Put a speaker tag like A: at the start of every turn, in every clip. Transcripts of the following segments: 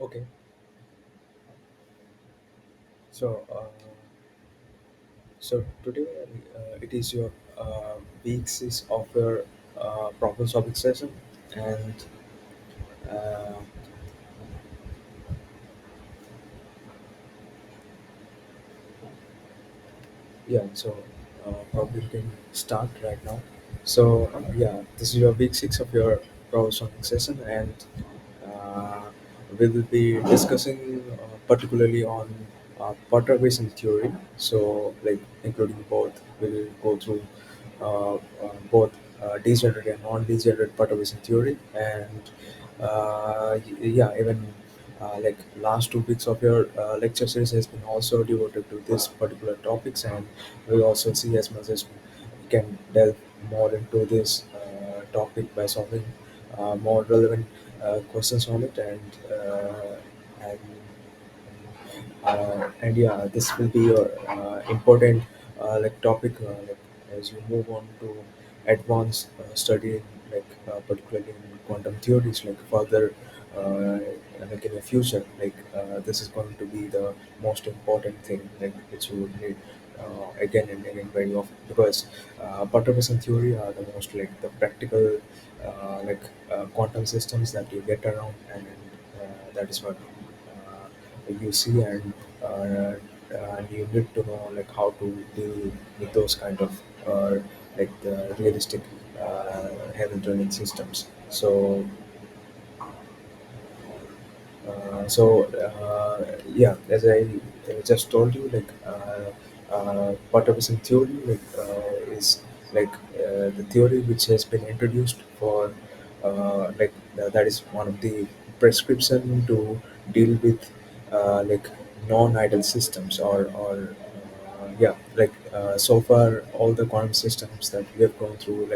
A: Okay, so today it is your week 6 of your problem solving session, and uh, yeah, so probably we can start right now. So yeah, this is your week 6 of your problem solving session, and uh, we will be discussing particularly on perturbation theory. So like including both, we'll go through both degenerate and non-degenerate perturbation theory, and yeah, even like last 2 weeks of your lecture series has been also devoted to this particular topics, and we'll also see as much as we can delve more into this topic by solving more relevant questions on it, and and yeah, this will be your important like topic like as you move on to advanced study in particularly in quantum theories like further like in the future, like this is going to be the most important thing like which you would need again and again very often, because perturbation theory are the most like the practical quantum systems that you get around, and that is what you see, and you need to know like how to deal with those kind of like the realistic Hamiltonian systems. Yeah, as I just told you, like perturbation theory is the theory which has been introduced for that is one of the prescription to deal with like non-ideal systems, or yeah, so far all the quantum systems that we have gone through,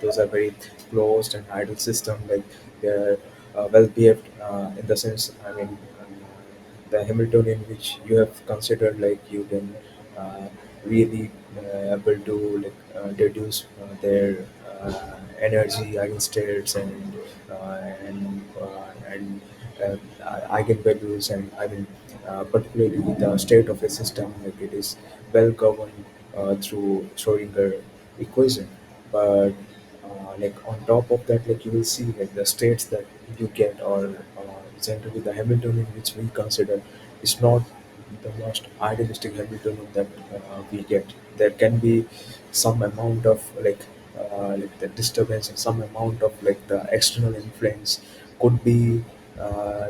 A: those are very closed and ideal system, like they're well behaved in the sense, I mean, the Hamiltonian which you have considered, like you can really able to deduce their energy eigenstates and eigenvalues, and I mean particularly the state of a system, like it is well governed through Schrodinger equation. But like on top of that, like you will see like the states that you get, or generally the Hamiltonian which we consider is not the most idealistic Hamiltonian that we get. There can be some amount of like the disturbance and some amount of like the external influence could be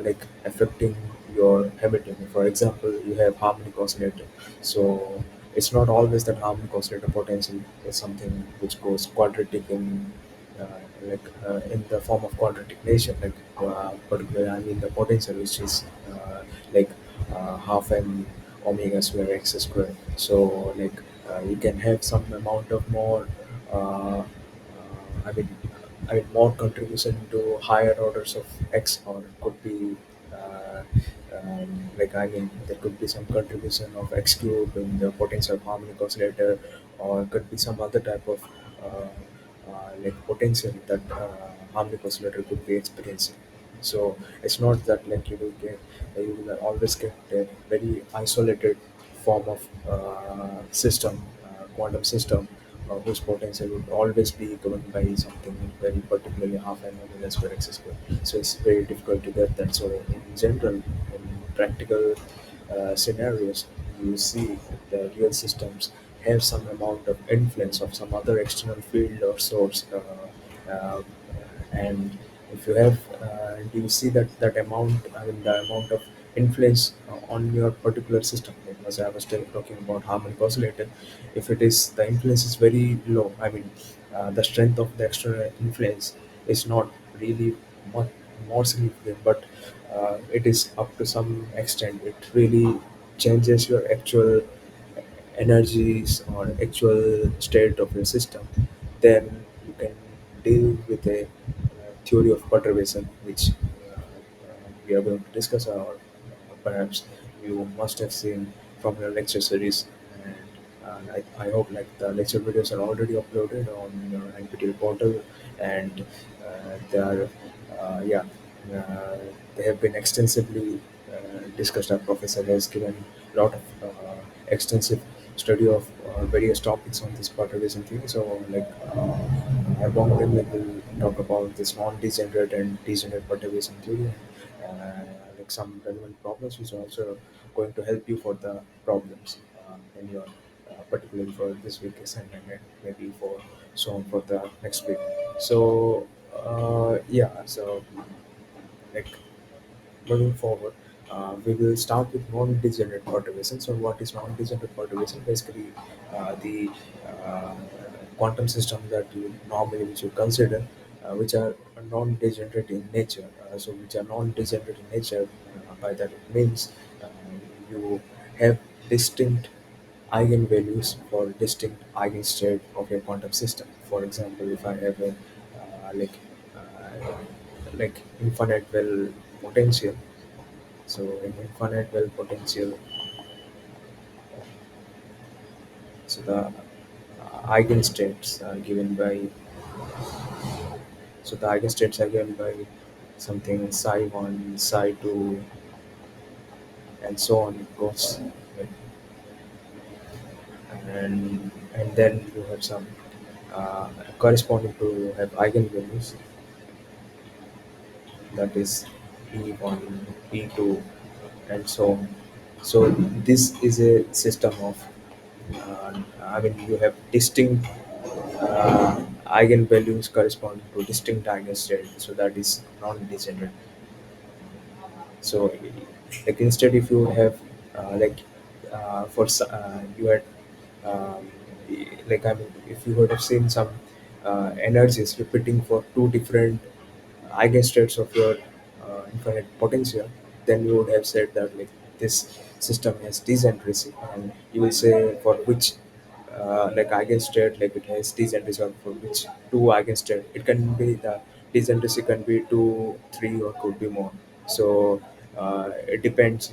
A: like affecting your Hamiltonian. For example, you have harmonic oscillator, so it's not always that harmonic oscillator potential is something which goes quadratic uh, in the form of quadratic nation, particularly I mean the potential which is like half m omega square x square. So you can have some amount of more I mean more contribution to higher orders of x, or it could be uh, I mean there could be some contribution of x cube in the potential harmonic oscillator, or it could be some other type of potential that harmonic oscillator could be experiencing. So it's not that like you will always get a very isolated form of system, quantum system, whose potential would always be governed by something very particularly half m omega square x square. So it's very difficult to get that. So in general, in practical scenarios, you see the real systems have some amount of influence of some other external field or source, uh, and if you have do you see that amount, I mean the amount of influence on your particular system, like as I was talking about harmonic oscillator, if it is the influence is very low, I mean the strength of the external influence is not really much more significant, but it is up to some extent, it really changes your actual energies or actual state of your system, then you can deal with a theory of perturbation, which we are going to discuss, or perhaps you must have seen from your lecture series. And I hope like the lecture videos are already uploaded on your NPTEL portal, and they are yeah. Uh, they have been extensively discussed. Our professor has given a lot of extensive study of various topics on this perturbation theory. So, among them, we will talk about this non-degenerate and degenerate perturbation theory, uh, like some relevant problems, which are also going to help you for the problems in your particularly for this week assignment and maybe for so on for the next week. So, like moving forward, we will start with non-degenerate perturbation. So, what is non-degenerate perturbation? Basically, the uh, quantum systems that you normally which you consider, which are non-degenerate in nature. So, which are non-degenerate in nature. By that it means you have distinct eigenvalues for distinct eigenstate of your quantum system. For example, if I have a infinite well potential, so in infinite well potential, so the eigenstates are given by so the eigenstates are given by something psi 1, psi 2, and so on it goes. Right? And then you have some corresponding to have eigenvalues, that is E1, E2, and so on. So this is a system of, I mean, you have distinct eigenvalues corresponding to distinct eigenstates. So that is non-degenerate. So, like instead, if you have you had um, I mean, if you would have seen some energies repeating for two different eigenstates of your infinite potential, then you would have said that like this system has degeneracy, and you will say for which eigenstate, like it has degeneracy, or for which two eigenstate it can be, the degeneracy can be two, three, or could be more. So it depends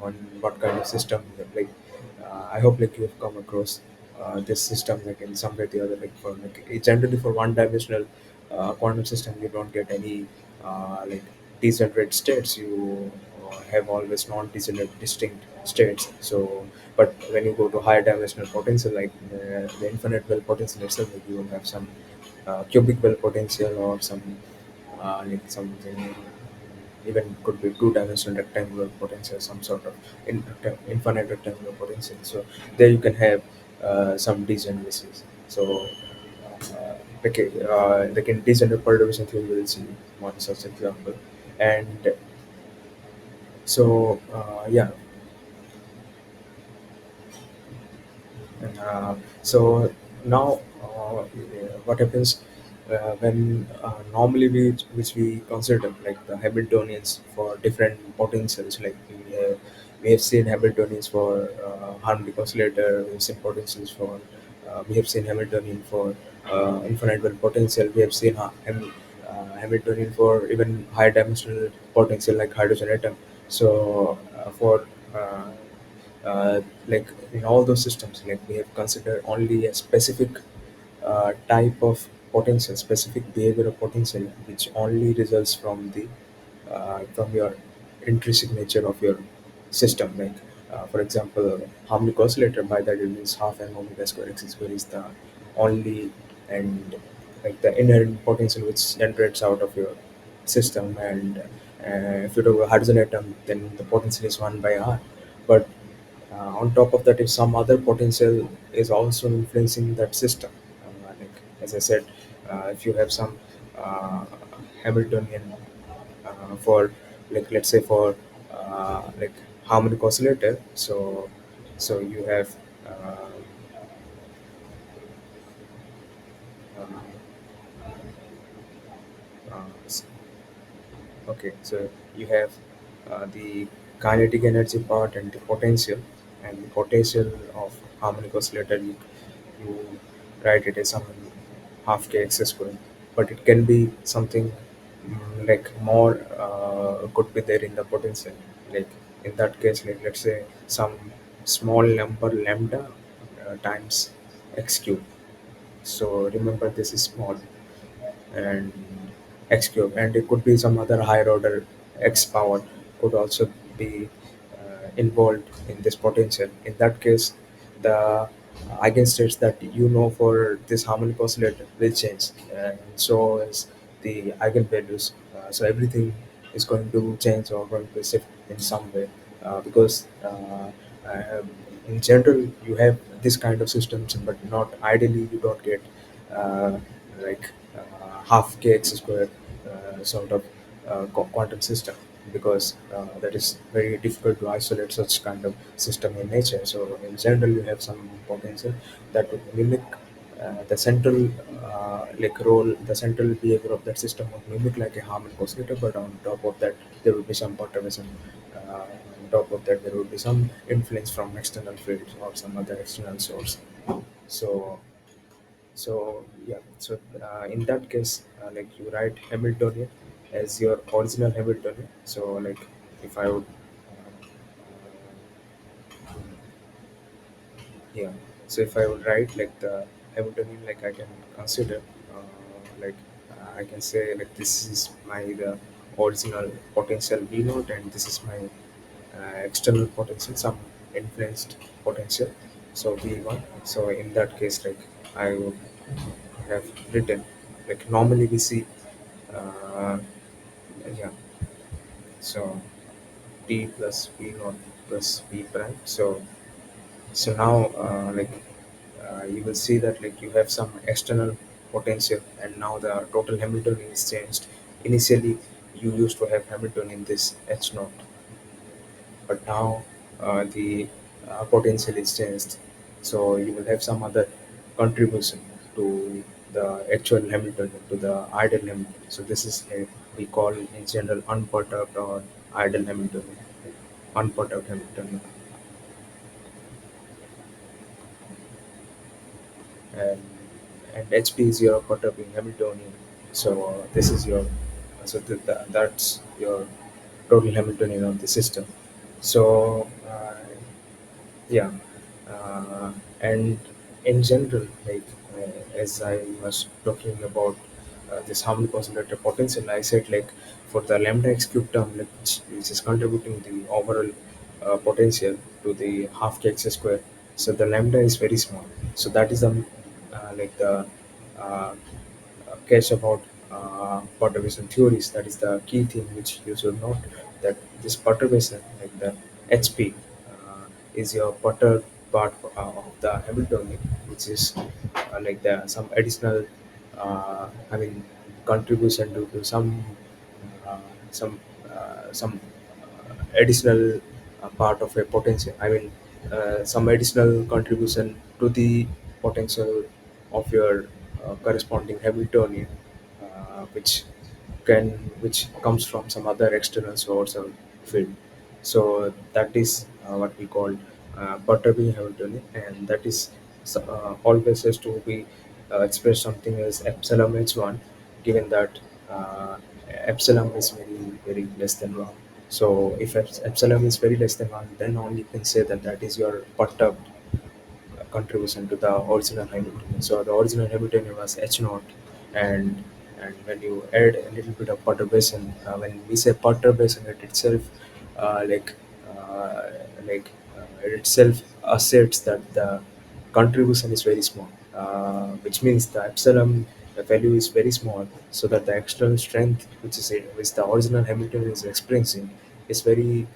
A: on what kind of system, I hope like you've come across this system like in some way or the other, generally for one dimensional quantum system you don't get any degenerate states. You have always non-degenerate distinct states. So but when you go to higher dimensional potential, like the infinite well potential itself, like you will have some cubic well potential, or some something, even could be two-dimensional rectangular potential, some sort of infinite rectangular potential. So there you can have some degeneracies. So like in degenerate perturbation theory, we will see one such example. And so so now, what happens when normally which we consider like the Hamiltonians for different potentials, like we have seen Hamiltonians for harmonic oscillator, we have seen potentials for we have seen Hamiltonian for infinite well potential, we have seen Hamiltonian for even higher dimensional potential like hydrogen atom. So for like in all those systems, like we have considered only a specific type of potential, specific behavior of potential, which only results from your intrinsic nature of your system. Like for example, harmonic oscillator, by that it means half m omega square x square is the only and like the inherent potential which generates out of your system. And if you do a hydrogen atom, then the potential is 1 by r. But on top of that, if some other potential is also influencing that system, as I said, if you have some uh, Hamiltonian for, like let's say for like harmonic oscillator, so you have uh, uh, uh, okay, so you have the kinetic energy part and the potential, and the potential of harmonic oscillator. You write it as some half kx square, but it can be something like more could be there in the potential. Like in that case, like let's say some small number lambda times x cube. So remember, this is small, and x cube, and it could be some other higher order x power could also be involved in this potential. In that case, the eigenstates that you know for this harmonic oscillator will change, and so is the eigenvalues. So everything is going to change or going to shift in some way, because um, in general you have this kind of systems, but not ideally you don't get uh, like half kx squared sort of quantum system, because that is very difficult to isolate such kind of system in nature. So in general, you have some potential that would mimic the central the central behavior of that system would mimic like a harmonic oscillator, but on top of that there would be some perturbation. On top of that, there would be some influence from external fields or some other external source. So in that case, like you write Hamiltonian as your original Hamiltonian. So like if I would, yeah. So if I would write like the Hamiltonian, like I can consider, like I can say like this is my the original potential V naught, and this is my external potential, some influenced potential. So V1. So in that case, like I would have written, like normally we see, uh, yeah. So T plus V naught plus V prime. So now you will see that like you have some external potential, and now the total Hamiltonian is changed. Initially you used to have Hamilton in this H naught, but now the potential is changed. So you will have some other contribution to the actual Hamiltonian, to the ideal Hamiltonian. So this is a, we call in general unperturbed or ideal Hamiltonian, unperturbed Hamiltonian. and HP is your perturbing Hamiltonian. So this is your that's your total Hamiltonian of the system. So yeah, and in general, like as I was talking about this harmonic oscillator potential, I said like for the lambda x cube term, like which is contributing the overall potential to the half kx square. So the lambda is very small. So that is the like the uh, catch about perturbation theories. That is the key thing which you should note, that this perturbation, like the HP, is your perturbed part of the Hamiltonian, which is like the some additional, I mean, contribution due to uh, some some additional part of a potential. I mean, some additional contribution to the potential of your corresponding Hamiltonian, which can which comes from some other external source or field. So that is what we call perturbing Hamiltonian, and that is always has to be expressed something as epsilon h1, given that uh, epsilon is very less than 1. So if epsilon is very less than 1, then only you can say that that is your perturbed contribution to the original Hamiltonian. So the original Hamiltonian was H naught, and when you add a little bit of perturbation, when we say perturbation, it itself, uh, like uh, it itself asserts that the contribution is very small, which means the epsilon value is very small, so that the external strength, which the original Hamiltonian is experiencing, is very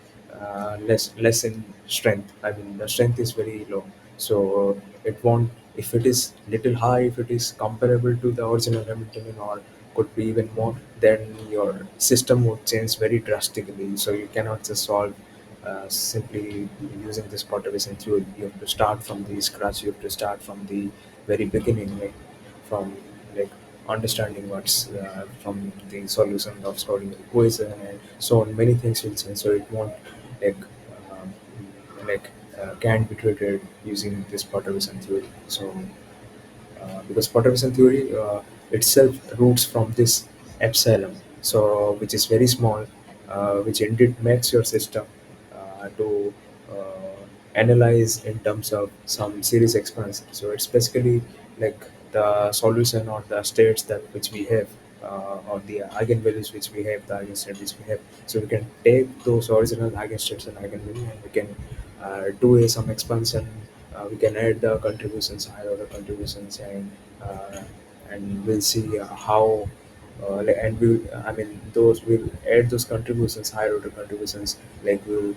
A: less in strength. I mean, the strength is very low, so it won't. If it is little high, if it is comparable to the original Hamiltonian, or could be even more, then your system would change very drastically. So you cannot just solve simply using this perturbation theory. You have to start from the scratch. You have to start from the very beginning, like from like understanding what's from the solution of Schrodinger equation, and so on. Many things will change. So it won't like um, can be treated using this perturbation theory. So because perturbation theory itself roots from this epsilon, so which is very small, which indeed makes your system to analyze in terms of some series expansion. So it's basically like the solution or the states that which we have. or the eigenvalues which we have, the eigenstate which we have. So we can take those original eigenstates and eigenvalue, and we can do some expansion. We can add the contributions, higher order contributions, uh, and we'll see how. And we, I mean, those will add those contributions, higher order contributions, like we'll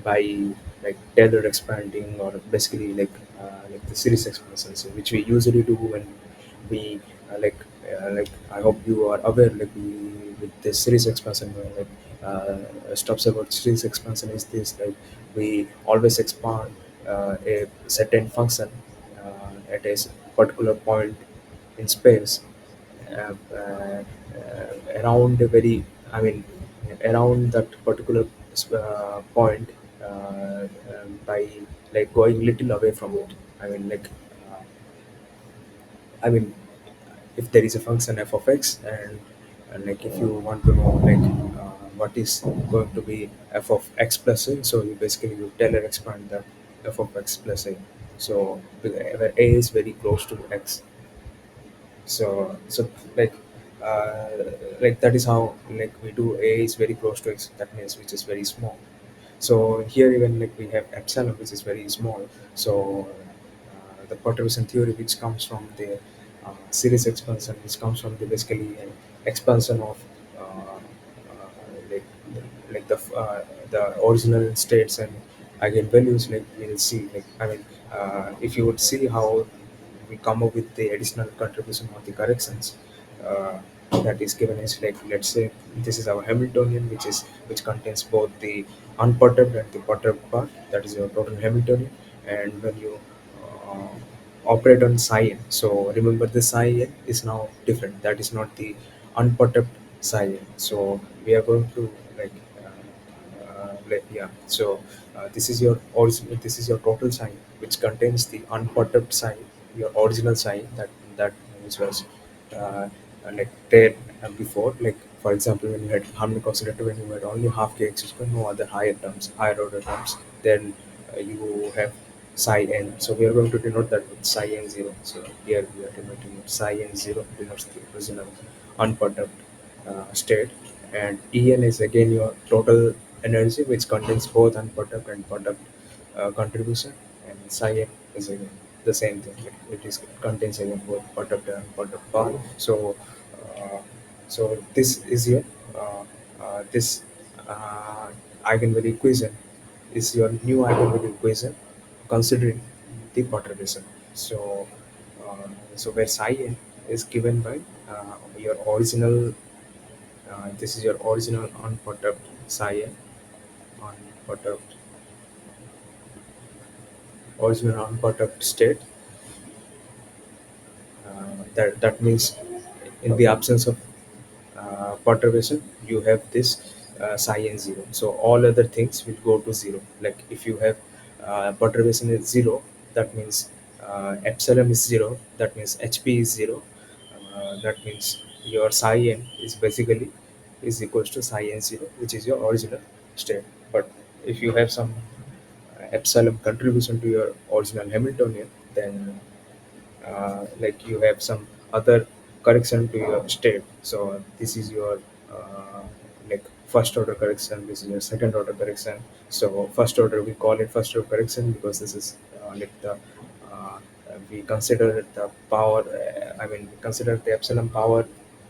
A: by like tailored expanding, or basically like the series expansions, which we usually do when we like I hope you are aware, like we with the series expansion, stuffs about series expansion is this, like we always expand a certain function at a particular point in space, around a very, I mean, around that particular point, by like going little away from it. I mean, uh, I mean, if there is a function f of x, and like if you want to know what is going to be f of x plus a, so you basically you tailor expand that f of x plus a. So where a is very close to x, so uh, like that is how like we do a is very close to x, that means which is very small. So here even like we have epsilon which is very small. So the perturbation theory which comes from the series expansion, which comes from the basically an expansion of like the original states and eigenvalues, like we'll see, like I mean, if you would see how we come up with the additional contribution of the corrections, uh, that is given as, like let's say this is our Hamiltonian, which contains both the unperturbed and the perturbed part, that is your total Hamiltonian. And when you uh, operate on psi n, so remember the psi n is now different, that is not the unperturbed psi n. So we are going to like yeah, so this is your original, this is your total sign, which contains the unperturbed sign, your original sign, that which was uh, like there before. Like for example, when you had harmonic oscillator, when you had only half kx square, no other higher terms, higher order terms, then you have psi n. So we are going to denote that with psi n 0. So here we are denoting it psi n 0 denotes the original unperturbed state, and En is again your total energy, which contains both unperturbed and perturbed contribution, and psi n is again the same thing. It contains again both perturbed and perturbed part. So, uh, so this is your this uh, eigenvalue equation is your new eigenvalue equation considering the perturbation. So, so where psi n is given by your original, this is your original unperturbed psi n, unperturbed, original unperturbed state. That means in the absence of perturbation, you have this psi n 0. So all other things will go to 0. Like if you have perturbation is 0, that means epsilon is 0, that means hp is 0. That means your psi n is basically is equals to psi n 0, which is your original state. But if you have some epsilon contribution to your original Hamiltonian, then like you have some other correction to your state. So this is your like first order correction, this is your second order correction. So first order, we call it first order correction because this is like the we consider the power, I mean we consider the epsilon power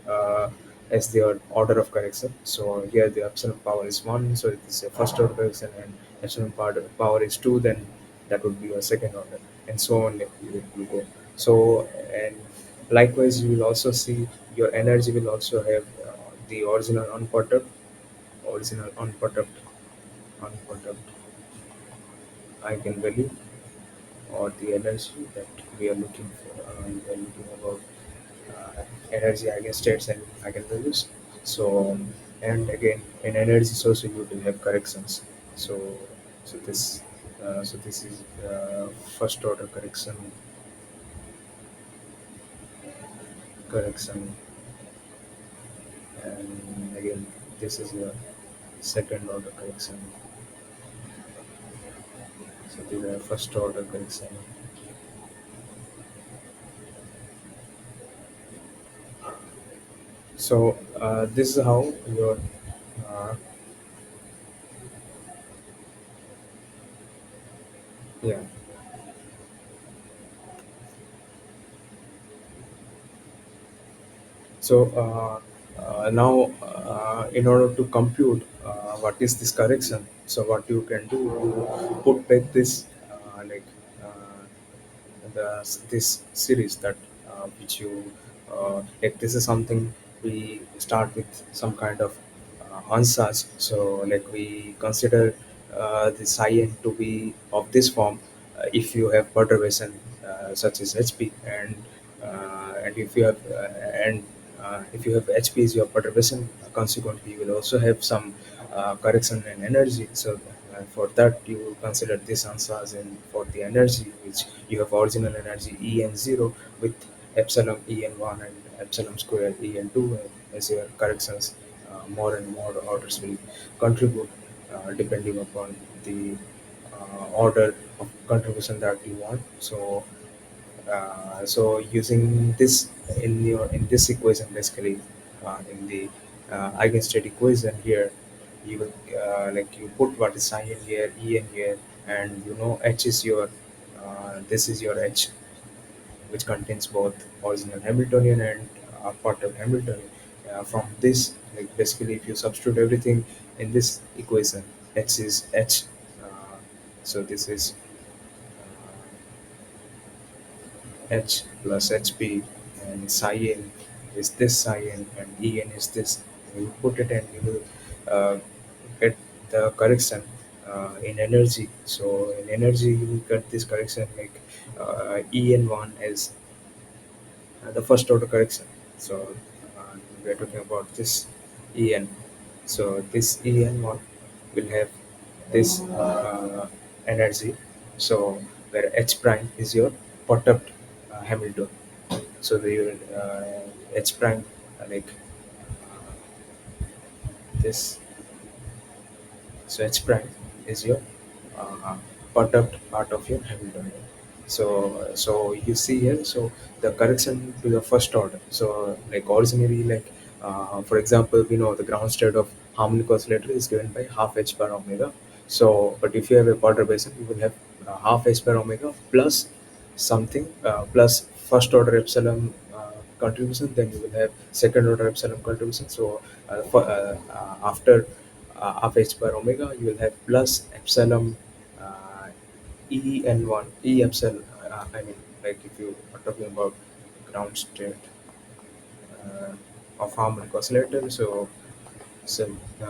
A: uh, as the order of correction. So here the epsilon power is 1, so it is a first order correction, and epsilon power is 2, then that would be your second order, and so on, like, you go. So, and likewise, you will also see your energy will also have the original unperturbed eigenvalue, or the energy that we are looking for. We are looking about energy eigenstates and eigenvalues. So, and again, in energy source, you will have corrections. So, so this, so this is first order correction, and again this is your second order correction. So these are first order correction. So this is how your uh, yeah. So now, in order to compute what is this correction, so what you can do, you put like this, uh, this series that which you like. This is something we start with some kind of answers. So like we consider the cyan to be of this form if you have perturbation such as HP, and if you have if you have HP is your perturbation, consequently you will also have some correction and energy. So for that you consider this answers, and for the energy which you have original energy En0 with epsilon En1 and epsilon square En2 as your corrections. More and more orders will contribute depending upon the order of contribution that you want. So so using this in this equation, basically in the eigenstate equation here, you will like you put what is I in here, E in here, and you know H is your this is your H, which contains both original Hamiltonian and part of Hamiltonian. From this, like basically, if you substitute everything in this equation, H is H. Uh, so this is H plus HP, and psi n is this psi n, and En is this. You put it and you will get the correction in energy. So in energy you will get this correction like En1 is the first order correction. So we are talking about this En. So this En1 will have this energy. So where H prime is your perturbed Hamilton. So the H prime like this. So H prime is your uh, perturbed part of your Hamiltonian. So you see here, so the correction to the first order. So like originally, like for example, we know the ground state of harmonic oscillator is given by half h bar omega. So, but if you have a perturbation, you will have half h bar omega plus something plus first order epsilon contribution. Then you will have second order epsilon contribution. So after half h bar omega, you will have plus epsilon uh, E and one E epsilon. I mean, like if you are talking about ground state uh, of harmonic oscillator, so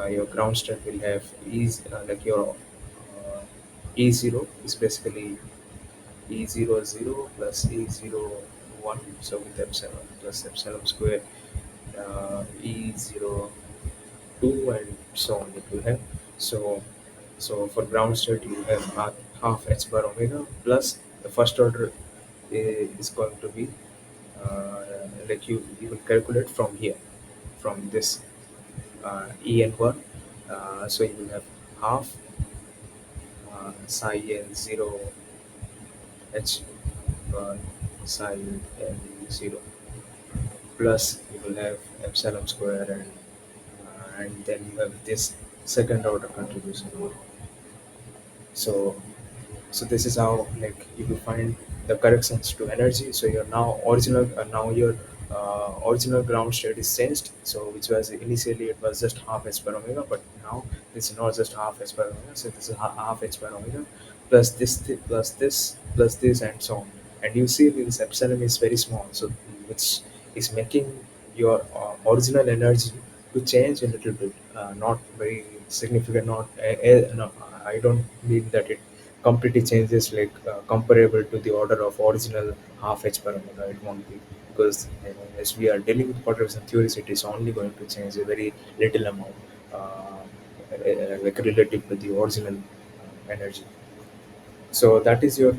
A: your ground state will have like your E0 is basically E00 plus E01. So with epsilon plus epsilon square E02 and so on it will have. So so for ground state you have half h bar omega plus the first order is going to be like you will calculate from here, from this En1. So you will have half psi n0 h bar psi n0 plus you will have epsilon square, and then you have this second order contribution. So so this is how like you will find the corrections to energy. So your now your original ground state is changed. So which was initially it was just half h per omega, but now this is not just half h per omega. So this is half h per omega plus plus this plus this and so on. And you see this epsilon is very small, so which is making your original energy to change a little bit, not very significant. Not no, I don't mean that it completely changes like comparable to the order of original half h per omega. It won't be, because as we are dealing with perturbation theories, it is only going to change a very little amount, like relative to the original energy. So that is your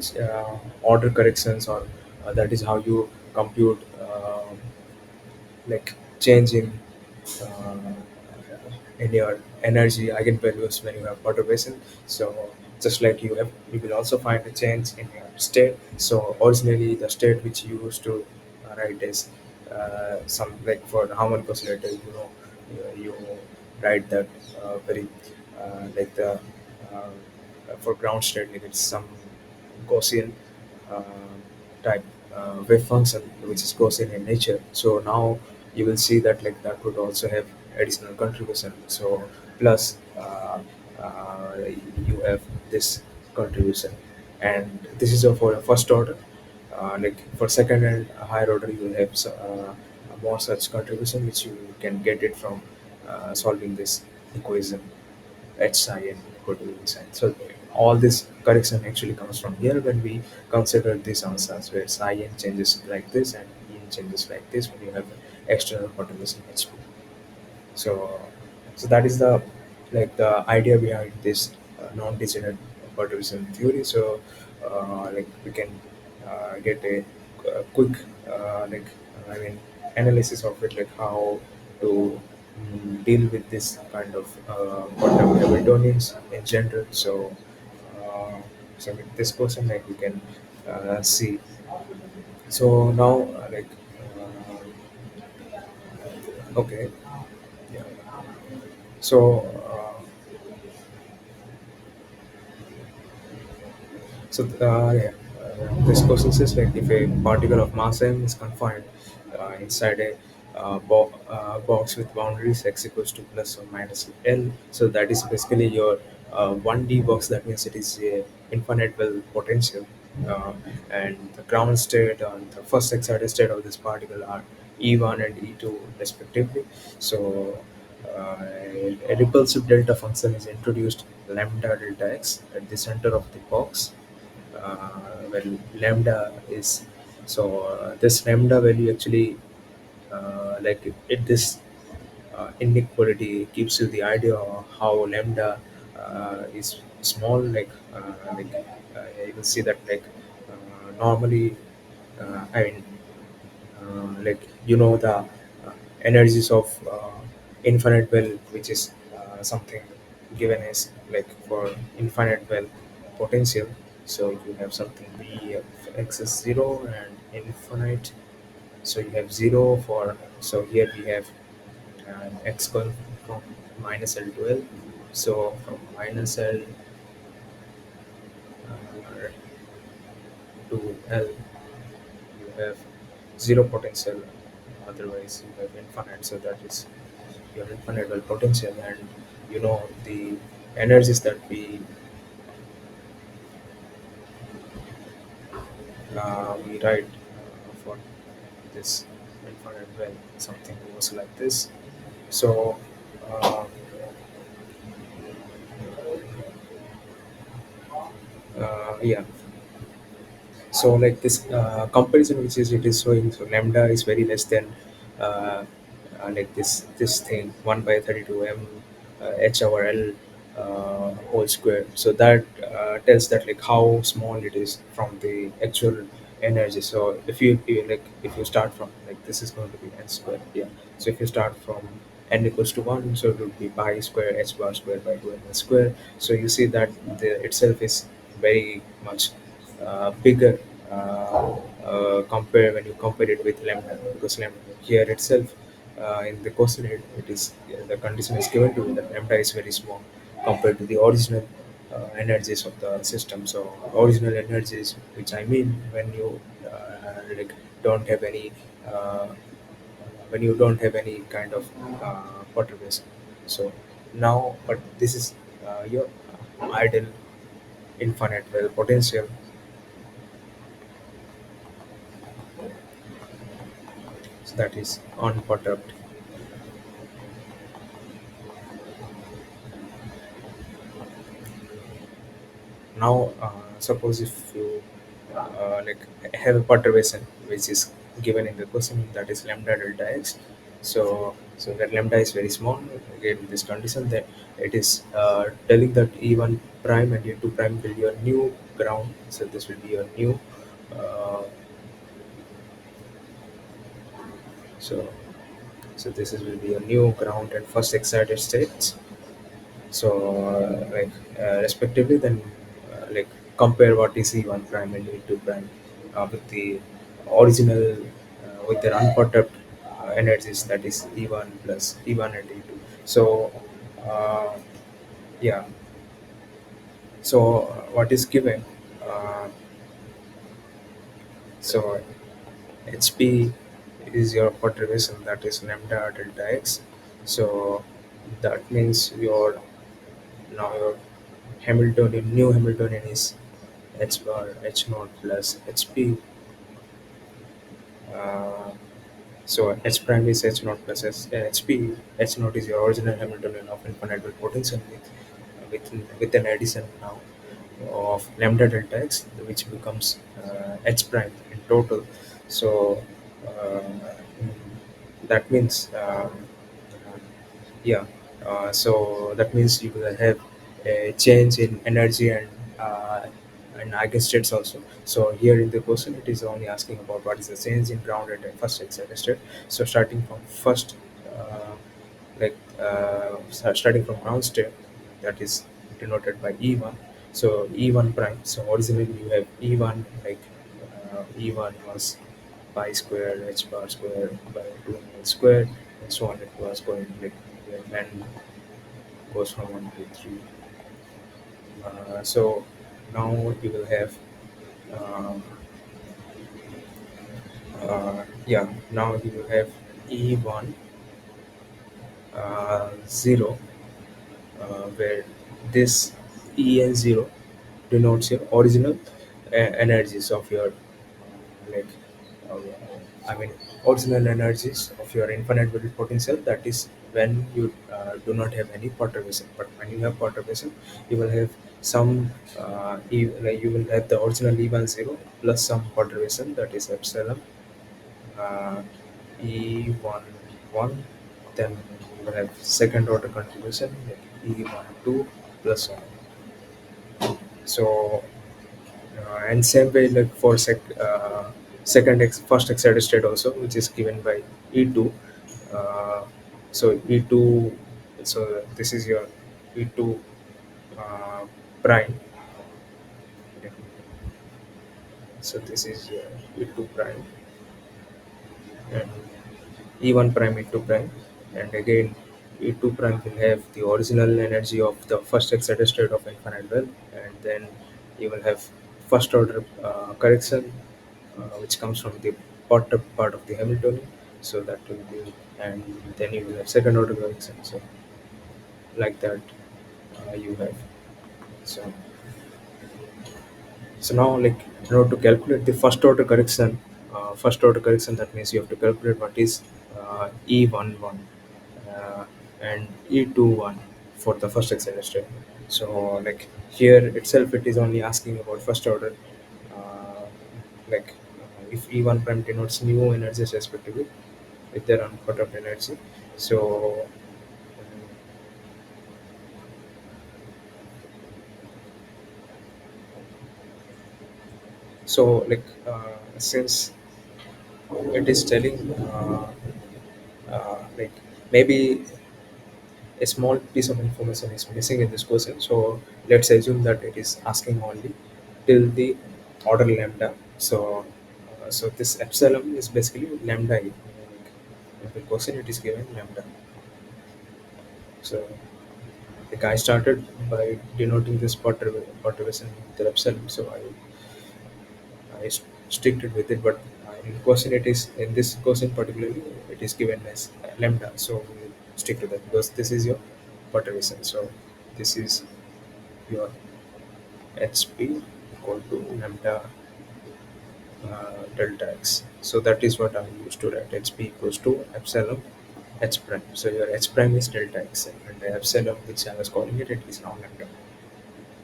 A: order corrections, or that is how you compute like change uh, in your energy eigenvalues when you have perturbation. So just like you will also find a change in your state. So originally the state which you used to write is some like for harmonic oscillator, you write that very like the for ground state, like it's some Gaussian uh, type wave function which is Gaussian in nature. So now you will see that like that would also have additional contribution. So plus you have this contribution, and this is for a first order. Like for second and higher order, you will have more such contribution, which you can get it from solving this equation H psi and equal to V psi. So all this correction actually comes from here when we consider these answers where psi n changes like this and en changes like this when you have external perturbation H. So, so that is the like the idea behind this non-degenerate perturbation theory. So, like we can get a quick like I mean analysis of it, like how to deal with this kind of perturbed Hamiltonians in general. So, uh, so with this question, like we can see. So now, okay, yeah. So. Yeah, this question says like if a particle of mass m is confined inside a box with boundaries x equals to plus or minus L, so that is basically your 1D box. That means it is a infinite well potential, uh, and the ground state and the first excited state of this particle are E1 and E2 respectively. So a repulsive delta function is introduced lambda delta x at the center of the box, well lambda is so this lambda value actually like it this inequality gives you the idea of how lambda is small, you will see that like normally I mean like the energies of infinite well, which is something given as like for infinite well potential. So you have something b of x is 0 and infinite, so you have 0 for, so here we have x going from minus L to L. So from minus L to L, you have zero potential, otherwise you have infinite. So that is your infinite well potential, and the energies that we write for this infinite well, something goes like this. So uh, yeah, so like this comparison which is it is showing, so lambda is very less than uh, like this thing 1 by 32 m h over L whole square. So that tells that like how small it is from the actual energy. So if you start from like this is going to be n square, yeah. So if you start from n equals to 1, so it would be pi square h bar square by 2 n square. So you see that the itself is very much bigger compare when you compare it with lambda, because lambda here itself in the question it is the condition is given to that lambda is very small compared to the original energies of the system. So original energies, which I mean when you like don't have any uh, when you don't have any kind of perturbation. So now, but this is your ideal infinite well potential. So that is unperturbed. Now, suppose if you like have a perturbation which is given in the question, that is lambda delta x. So that lambda is very small. Again, in this condition, that it is telling that E1 prime and E2 prime will be your new ground. So this will be your new. Uh, so so this is will be a new ground and first excited states. So respectively, then like compare what is E1 prime and E2 prime with the original with their unperturbed energies, that is E1 plus E1 and E2. So uh, yeah, so what is given, uh, so HP is your perturbation, that is lambda delta x. So that means your now your Hamiltonian, new Hamiltonian is h bar h naught plus hp. uh, so h prime is h naught plus hp. H naught is your original Hamiltonian of infinite potential with an addition now of lambda delta x, which becomes h prime in total. So uh, that means yeah, so that means you will have a change in energy and eigenstates also. So here in the question, it is only asking about what is the change in grounded and first excited state. So starting from first, starting from ground state, that is denoted by E1. So E1 prime. So originally you have E1 E1 was pi square h bar square by 2 n square, and so on. It was going like n goes from 1 to 3. So now you will have now you will have E1 0, where this En0 denotes your original energies of your like uh, I mean original energies of your infinite value potential. That is when you do not have any perturbation. But when you have perturbation, you will have you will have the original E10 plus some perturbation, that is epsilon uh, E11. Then you will have second order contribution like E12 plus one. So and same way like for first excited state also, which is given by E2. Uh, so E2, so this is your E2 uh, prime. Yeah. So this is your E2 prime and E1 prime, E2 prime, and again E2 prime will have the original energy of the first excited state of infinite well, and then you will have first order correction, which comes from the bottom part of the Hamiltonian. So that will be, and then you will have second order correction. So like that, you have. So so now, like in order to calculate the first order correction, that means you have to calculate what is E11 and E21 for the first excited state. So, like here itself, it is only asking about first order. Uh, if E1 prime denotes new energies respectively with their own perturbed energy. So, since it is telling like maybe a small piece of information is missing in this question. So let's assume that it is asking only till the order lambda. So so this epsilon is basically lambda e. In the question it is given lambda. So the guy started by denoting this perturbation with epsilon. So sticked it with it, but in question it is in this question particularly it is given as lambda. So we will stick to that because this is your perturbation. So this is your HP equal to lambda delta x. So that is what I used to write. HP equals to epsilon h prime. So your h prime is delta x, and the epsilon which I was calling it, it is now lambda.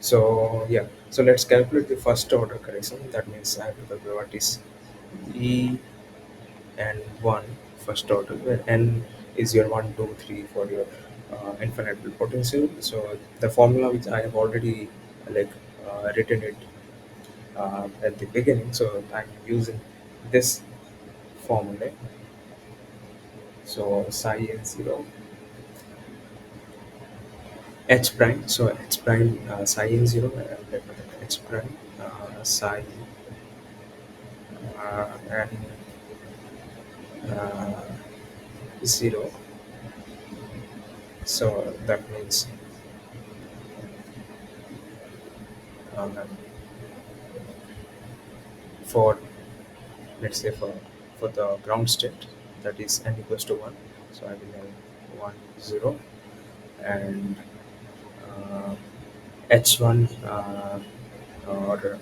A: So yeah, so let's calculate the first order correction. That means I have to calculate what is E and 1 first order, where n is your 1, 2, 3 for your infinite potential. So the formula which I have already like written it at the beginning, so I'm using this formula. So psi n0 h prime, so h prime psi n0 h prime psi and 0. So that means um, for, let's say, for the ground state, that is n equals to 1, so I will have 1 0, and uh, h1, or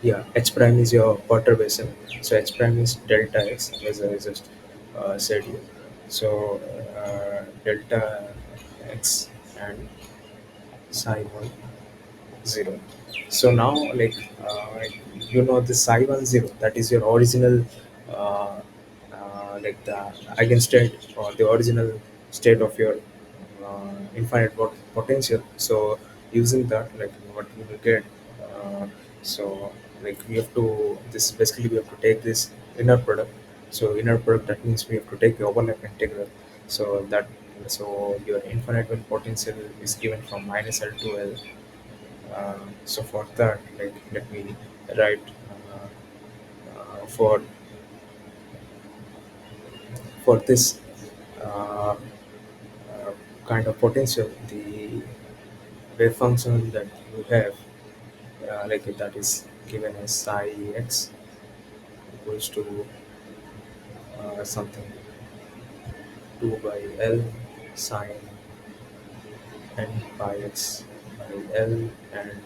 A: yeah, h prime is your perturbation, so h prime is delta x, as I just said here. So delta x and psi 1 0. So now, like, the psi 1 0, that is your original, uh, like the eigenstate, or the original state of your infinite potential. So using that, like, what we will get, so, like, we have to, this basically we have to take this inner product. So inner product, that means we have to take the overlap integral. So that, so your infinite potential is given from minus L to L. So for that, like, let me write, for this uh, kind of potential, the wave function that you have, like, that is given as psi x equals to something 2 by L sine n pi x by L, and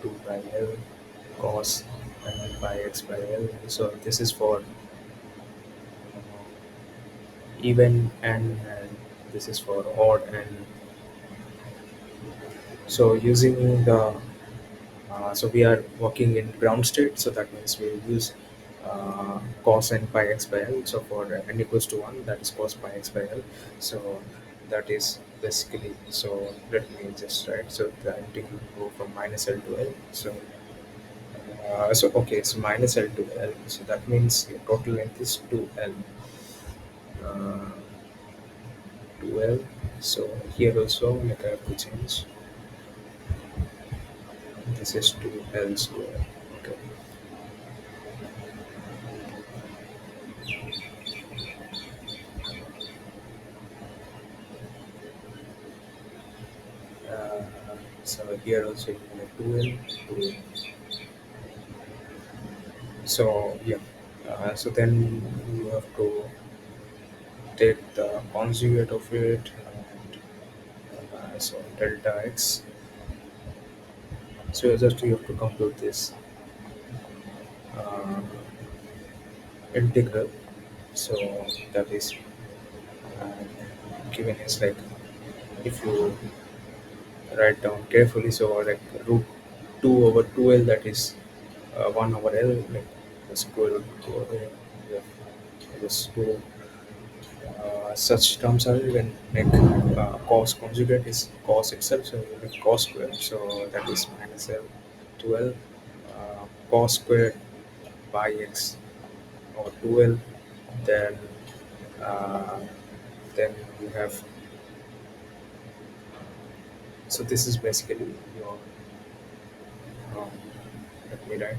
A: 2 by L cos n pi x by L. So this is for even n, and this is for odd n. So using the, so we are working in ground state, so that means we will use cos n pi x by L. So for n equals to 1, that is cos pi x by L. So that is basically, so let me just write, so the integral will go from minus L to L. So okay, so minus L to L, so that means your total length is 2L. uh, 2L. So here also, like, I have to change, this is 2L square. Okay. Uh, so here also you have 2L, 2L. So yeah, so then you have to take the conjugate of it, and so delta x. So just you have to compute this uh, integral. So that is uh, given as, like, if you write down carefully, so like root 2 over 2L, that is 1 over L, like the square root 2 over L. Yeah. Just do such terms are when, like, cos conjugate is cos itself, so you get cos square, so that is minus L 12 cos square pi x over 2L. Then uh, then you have, so this is basically your, um, let me write,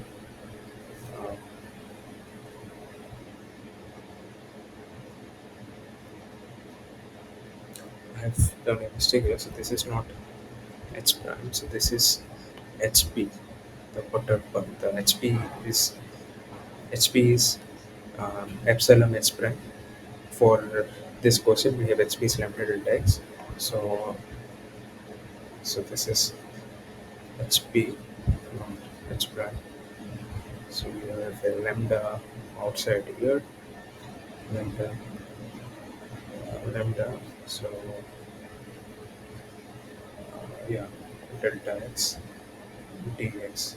A: uh, I have done a mistake here, so this is not H prime, so this is HP, the perturbed part. The HP is epsilon H prime. For this question, we have HP is lambda delta x. So this is HP, not H prime. So we have a lambda outside here, lambda, lambda. So yeah, delta x dx.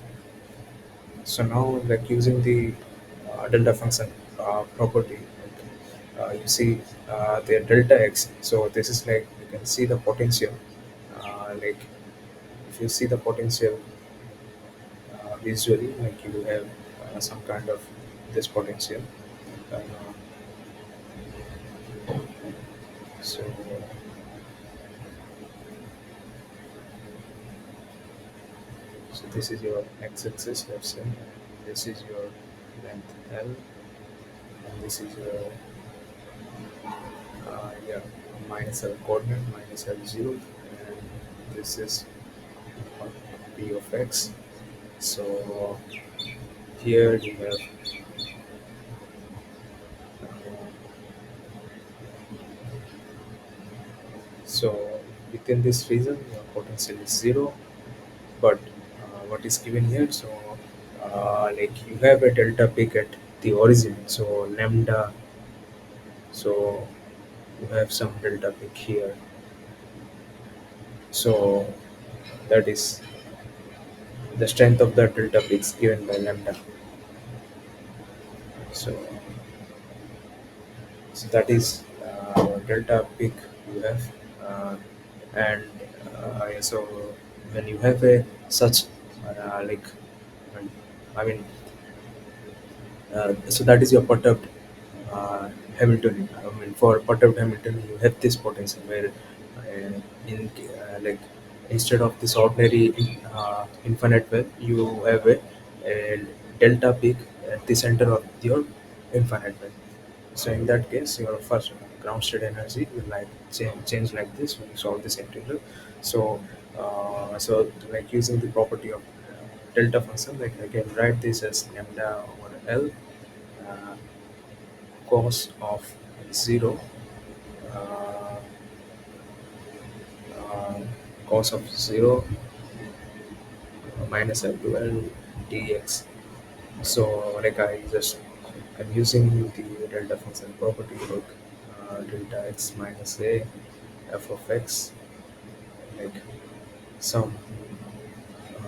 A: So now, like, using the delta function property, you see the delta x. So this is, like, you can see the potential. Like, if you see the potential visually, like, you have some kind of this potential. Uh, so this is your x-axis, let's say. This is your length L, and this is your Yeah, minus L coordinate minus L zero, and this is P of x. So here you have so within this region your potential is zero, but what is given here? So like you have a delta peak at the origin, so lambda. So you have some delta peak here. So that is the strength of the delta peaks given by lambda. So, so that is delta peak you have, uh, and yeah, so when you have a such like I mean so that is your perturbed Hamiltonian. I mean, for perturbed Hamiltonian, you have this potential where in like instead of this ordinary infinite well, you have a delta peak at the center of your infinite well. So in that case, your first ground state energy will like change like this when you solve this integral. So so like using the property of delta function, like I can write this as lambda over L uh, cos of 0 uh, uh, cos of 0 minus L to L dx. So like I'm using the delta function property look delta x minus a f of x like some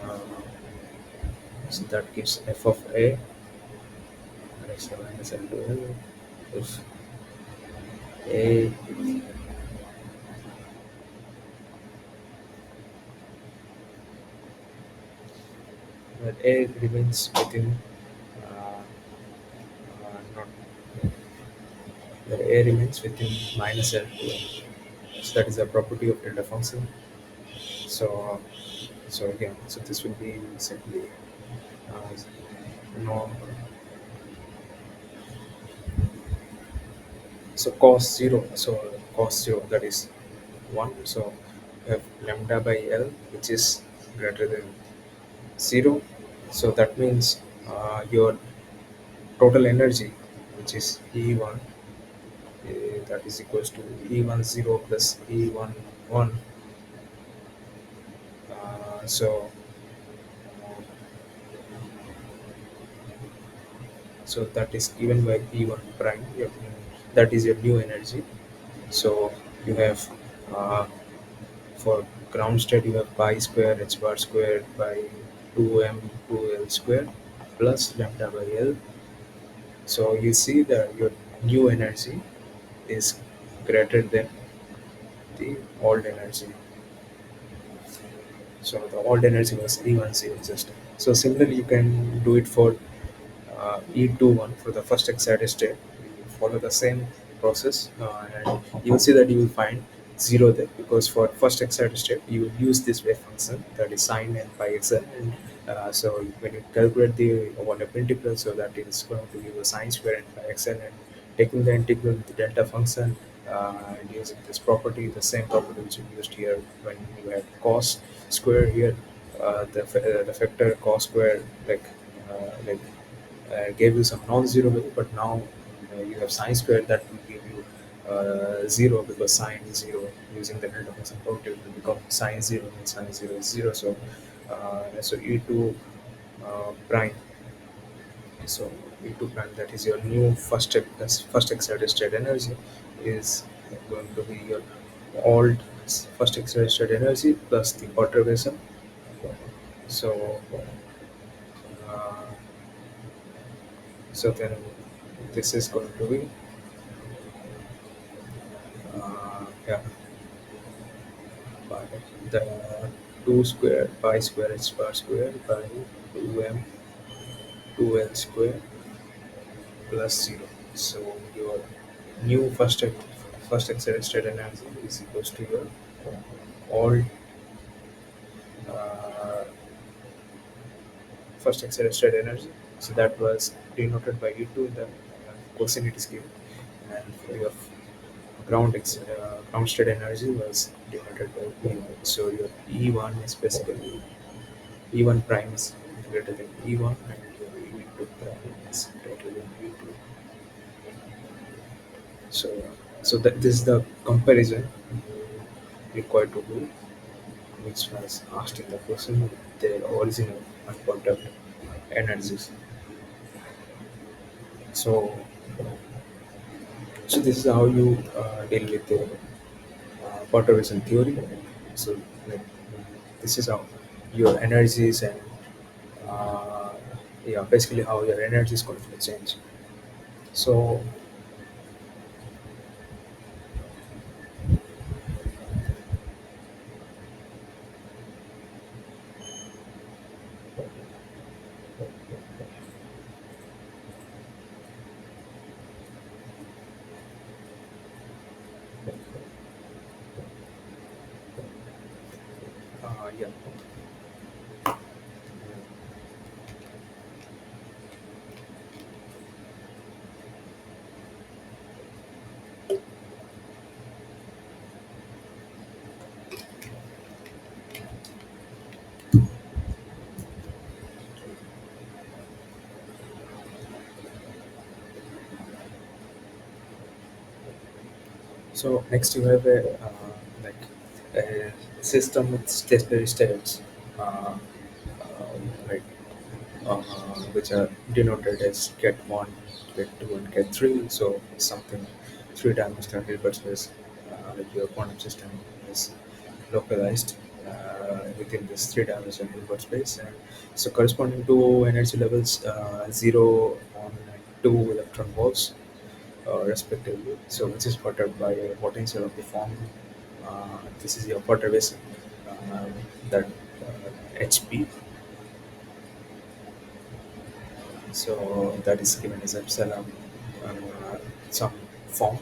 A: uh, so that gives f of a minus L to L if a where a remains within not where a remains within minus L to L. So that is a property of delta function. So so again, so this will be simply uh, no. So cos zero. So cos zero that is one. So you have lambda by L, which is greater than zero. So that means your total energy, which is E one, that is equals to E one zero plus E one one. So so that is given by E one prime. That is your new energy. So you have for ground state you have pi square h bar squared by 2m 2l square plus lambda by L. So you see that your new energy is greater than the old energy. So the old energy was E10 just. So similarly you can do it for E21 for the first excited state. You follow the same process and you will see that you will find zero there because for first excited state you will use this wave function that is sine and pi xl and so when you calculate the one-up integral so that it is going to give a sine square and pi xl and taking the integral with the delta function and using this property the same property which you used here when you had cos square here the factor cos square like gave you some non-zero value, but now you have sine squared that will give you zero because sine is zero. Using the delta function property, it will become sine zero and sine zero is zero. So so e2 prime. So e2 prime that is your new first excited state energy is going to be your old first excited state energy plus the perturbation. So uh, so then this is going to be yeah by the 2 square pi square h bar square by 2m 2l square plus 0. So your new first accelerated energy is equals to your old uh, first accelerated energy. So that was denoted by E2 in the quotient it is given. And for your ground state energy was denoted by E1. So your E1 is basically E1 prime is greater than E1 and your E2 prime is greater than E2. So that this is the comparison required to do, which was asked in the question with their original unperturbed energies. So this is how you deal with the perturbation theory. So like this is how your energies and uh, yeah, basically how your energy is going to change. So yeah. So next you have a like a system with stationary states, uh, right, uh, which are denoted as get one, get two, and get three. So it's something three-dimensional Hilbert space, like your quantum system is localized within this three-dimensional Hilbert space, and so corresponding to energy levels 0, 1, and 2 electron volts respectively. So which is perturbed by a potential of the form. This is your perturbation that HP. So that is given as epsilon some form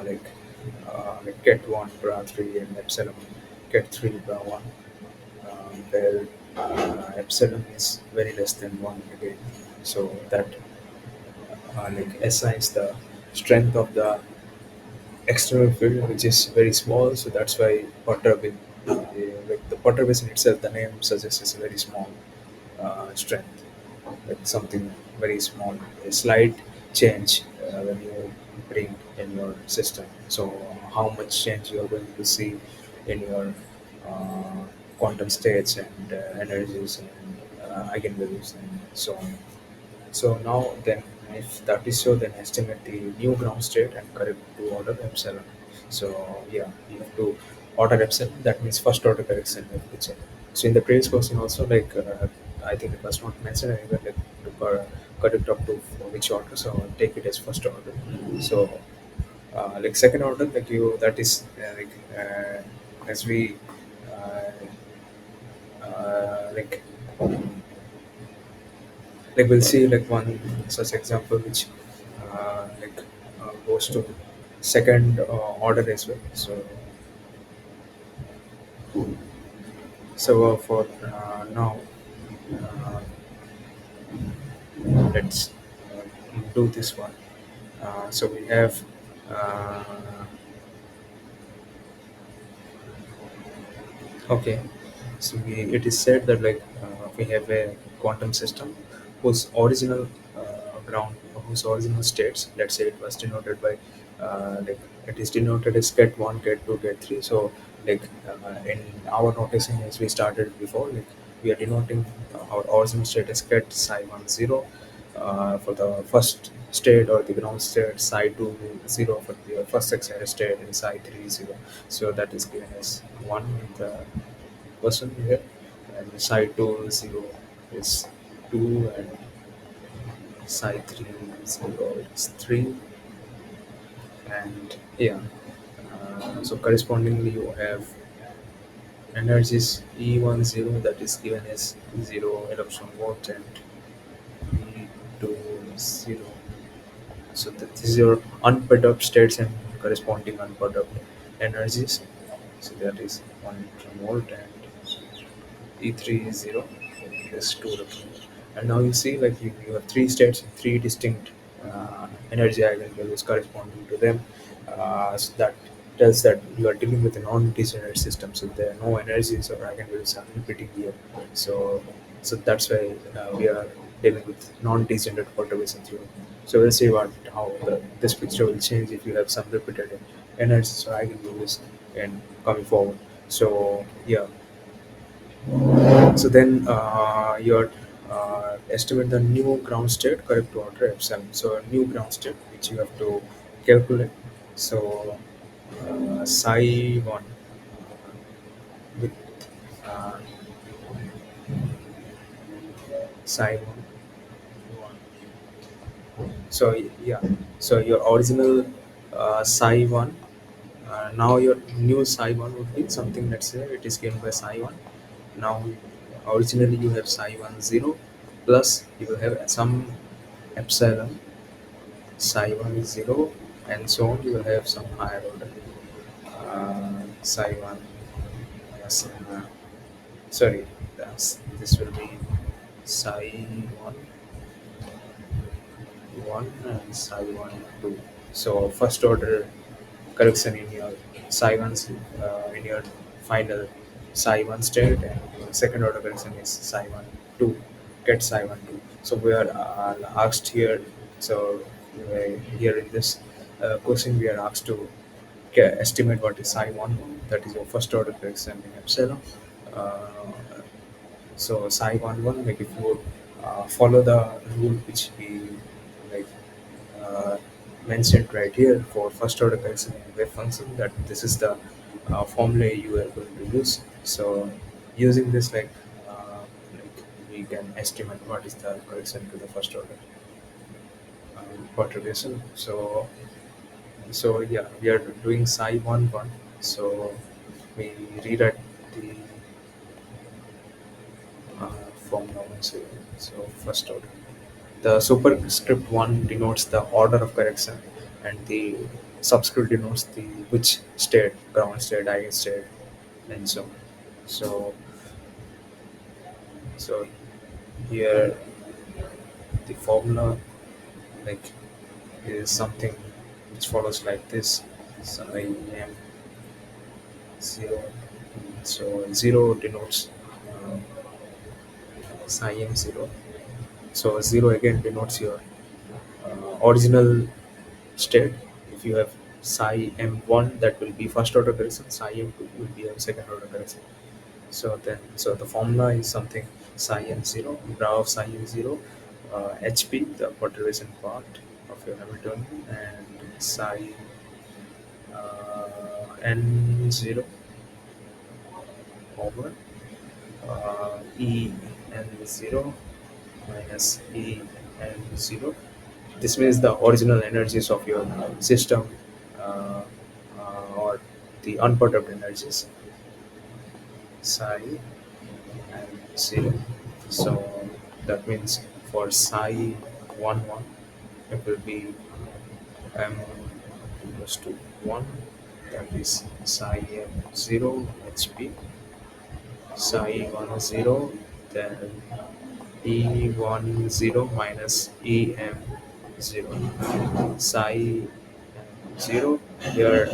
A: like get one bra three and epsilon get three bra one, where epsilon is very less than one again. So that like assigns the strength of the external field, which is very small. So that's why perturbing, like the perturbation itself, the name suggests is a very small strength, like something very small, a slight change when you bring in your system. So how much change you are going to see in your uh, quantum states and energies and eigenvalues and so on. So now then, if that is so, then estimate the new ground state and correct to order epsilon. So yeah, you have to order epsilon. That means first order correction you have to check. So in the previous question also, like I think it was not mentioned anywhere, like to correct up to which order. So take it as first order. So like second order, like you that is as we uh, like we'll see like one such example which goes to second order as well. So for now, uh, let's do this one. So we have uh, okay. So it is said that like we have a quantum system whose original ground, whose original states, let's say it was denoted by like it is denoted as get one, get two, get three. So like in our notation as we started before, like we are denoting our original state as get psi 1 0 for the first state or the ground state, psi 2 0 for the first excited state, and psi 3 0. So that is given as 1 in the person here, and psi 2 0 is 2, and psi 3 0 is 3, and yeah. So correspondingly, you have energies E10 that is given as 0 electron volt and E2 0. So this is your unperturbed states and corresponding unperturbed energies. So that is 1 electron volt and E3 is 0, is 2 electron volt. And now you see like you have three states, three distinct energy eigenvalues corresponding to them. So that tells that you are dealing with a non-degenerate system. So there are no energies or eigenvalues are repeating here. So so that's why we are dealing with non-degenerate perturbation theory. So we'll see what how this picture will change if you have some repeated energies or eigenvalues and coming forward. So yeah, so then your estimate the new ground state correct to order epsilon. So a new ground state which you have to calculate. So psi one with uh, psi one. So yeah, so your original psi one. Now your new psi one would be something. Let's say it is given by psi one. Now originally you have psi one zero plus you will have some epsilon psi 1 is 0 and so on. You will have some higher order psi 1 yes, sorry, this will be psi 1 1 and psi 1 2. So first order correction in your psi 1 in your final psi 1 state, and your second order correction is psi 1 2, get psi 1 2. So we are asked here, so here in this question we are asked to estimate what is psi 1, that is your first order correction in epsilon. uh, so psi 1 1, like if you follow the rule which we like uh, mentioned right here for first order correction in wave function, that this is the formula you are going to use. So using this like we can estimate what is the correction to the first order perturbation. So yeah, we are doing psi 1 1. So we rewrite the formula once again. So first order. The superscript 1 denotes the order of correction, and the subscript denotes the which state, ground state, eigenstate, and so on. So, so here the formula like is something which follows like this. So I am 0. So 0 denotes uh, psi m 0. So 0 again denotes your original state. If you have psi m1, that will be first order correction. Psi m2 will be a second order correction. So the formula is something psi m0, graph of psi m0, hp, the perturbation part of your Hamiltonian, and psi n0 over e n0 minus e n0. This means the original energies of your system, uh, or the unperturbed energies, psi and 0. So that means for psi 1 1, it will be m equals to 1, that is psi m 0 hp, psi 1 0, then E10 minus EM0. Psi 0. Your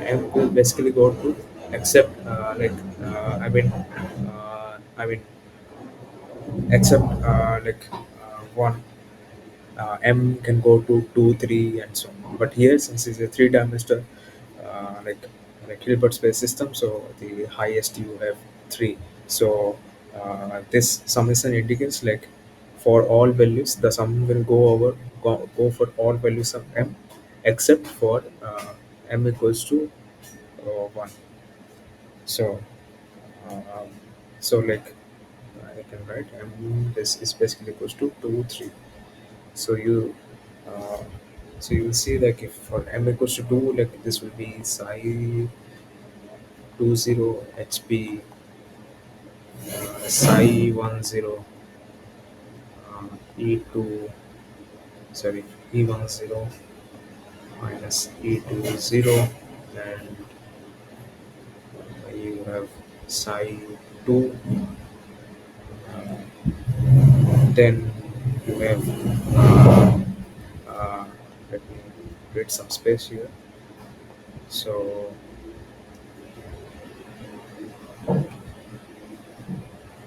A: M will basically go to except I mean except one. M can go to 2, 3, and so on. But here, since it's a three-dimensional, uh, like Hilbert space system, so the highest you have 3. So this summation indicates like for all values, the sum will go for all values of M, except for M equals to 1. So uh, like I can write M, this is basically equals to 2, 3. So uh, you will see like if for m equals to 2, like this will be psi 20 hp, psi 10 e2, sorry, e10 minus e20, and you have psi 2, then you have uh, let me create some space here. So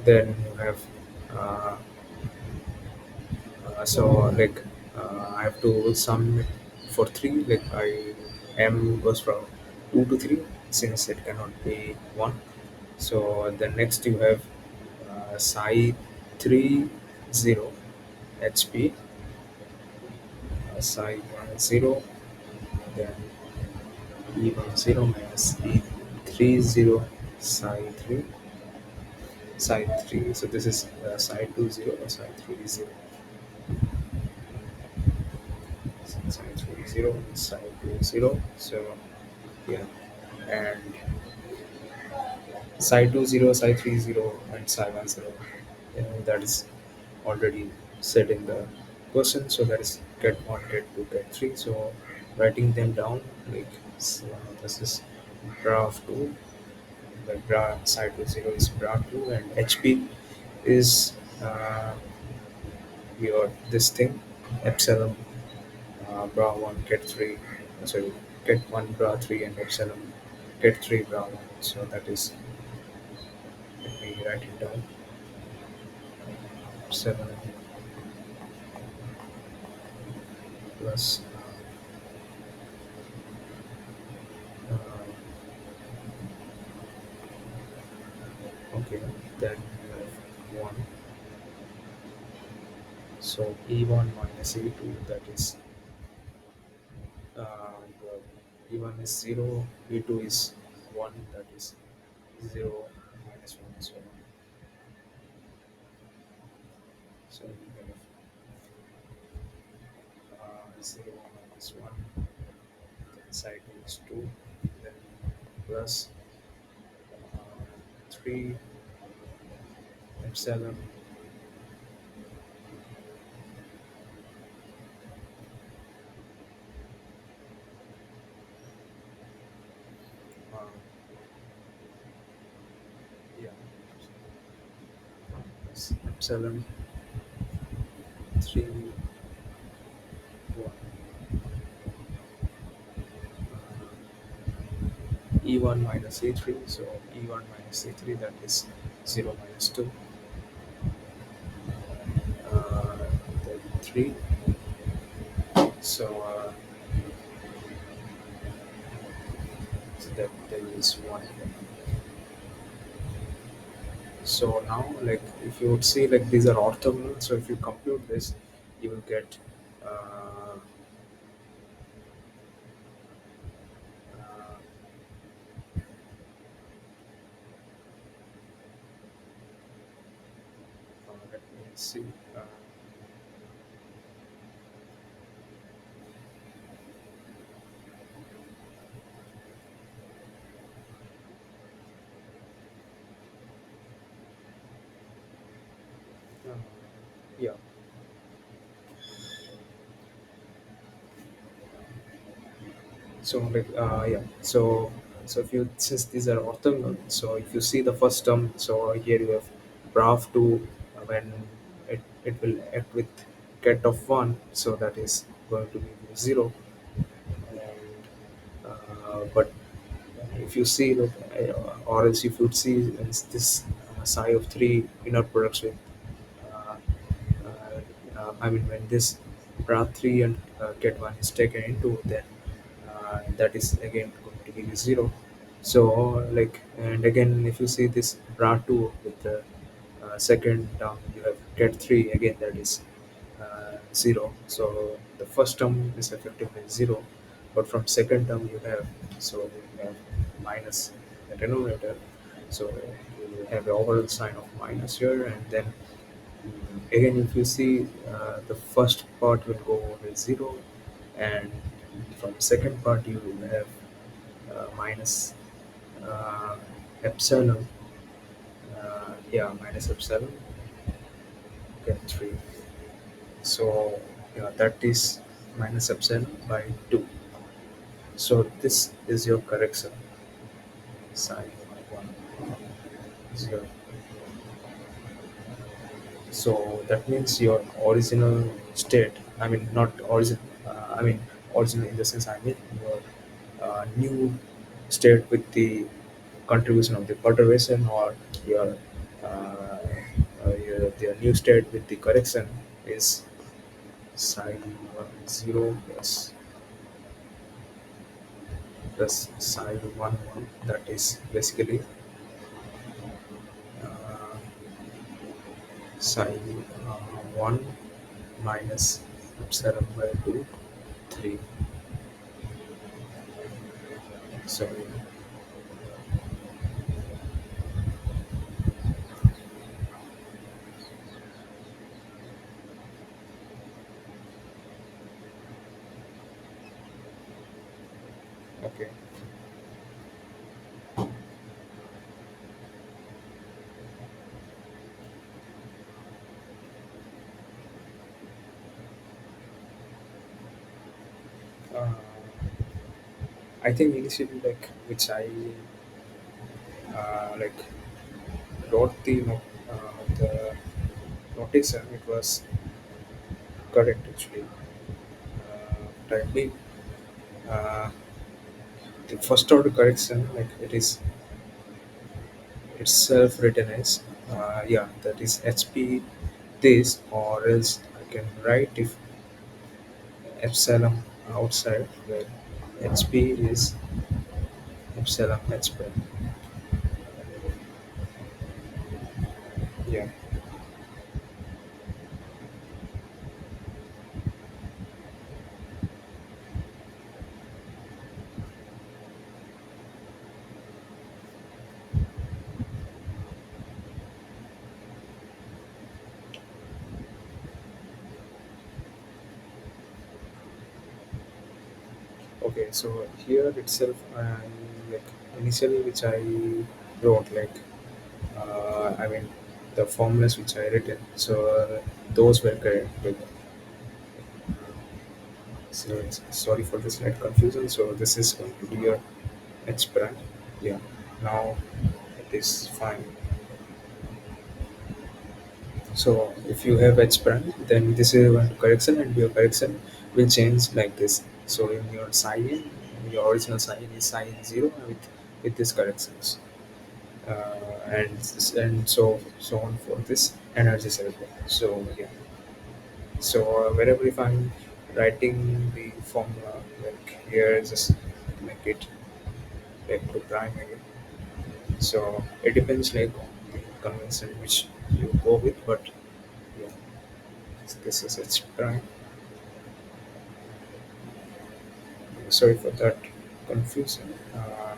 A: then you have uh, like I have to sum it for 3, like I m goes from 2 to 3 since it cannot be 1. So the next you have psi 3 0 hp, psi 1 0, then e1 0 minus e 3 0 psi 3 psi 3. So this is psi 2 0 or psi 3 0, psi 3 0, psi 2 0. So yeah, and psi 2 0, psi 3 0, and psi 1 0. That is already set in the question. So that is get 1, get 2, get 3. So writing them down, like so this is graph 2. The graph psi 2 0 is graph 2, and HP is your this thing epsilon bra 1 get 3, sorry, get 1 bra 3 and epsilon get 3 bra 1. So that is, let me write it down, epsilon plus uh, okay, then you have 1. So E1 minus E2, that is E1 is 0, E2 is 1, that is 0 minus 1. So you have 0 minus 1, then side is 2, then plus 3 epsilon uh, yeah, plus epsilon 3 1 E1 minus E3. So E1 minus E3, that is 0 minus 2, uh, then 3. So, so that there is 1. So now, like if you would see, like these are orthogonal. So if you compute this, you will get uh, uh, let me see. Uh, yeah. So like yeah. So if you, since these are orthogonal, so if you see the first term, so here you have graph two when it will act with ket of 1, so that is going to be 0. And but if you see like or else if you see this psi of 3 inner products with uh, I mean when this bra 3 and get 1 is taken into, then that is again going to give you 0. So like, and again if you see this bra 2 with the second term, you have get 3 again, that is 0. So the first term is effectively 0, but from second term you have, so you have minus the denominator. So you have the overall sign of minus here, and then again if you see the first part will go with 0, and from second part you will have minus uh, epsilon, minus epsilon get 3. So yeah, that is minus epsilon by 2. So this is your correction sine 1 is your So that means your original state, I mean, not origin, I mean, original in the sense, I mean, your new state with the contribution of the perturbation, or your, your new state with the correction is psi 0 plus psi 1 that is basically uh, psi 1 minus epsilon by 2 3. So okay. uh, I think initially, like, which I like wrote the notation, it was correct actually. Tightly, uh, the first order correction, like, it is itself written as, yeah, that is HP this, or else I can write if epsilon outside, where HP is epsilon h prime. Yeah. Okay, so here itself, like, initially which I wrote, like, I mean, the formulas which I written, so those were correct. So sorry for the slight confusion. So this is going to be your H brand. Yeah. Now it is fine. So if you have H brand, then this is one correction, and your correction will change like this. So in your sign, your original sign is sign 0 with these corrections, and so on for this energy cycle. So yeah. So wherever if I'm writing the formula, like here, just make it like to prime again. So it depends, like, on the convention which you go with, but yeah, this is its prime. Sorry for that confusion. Uh,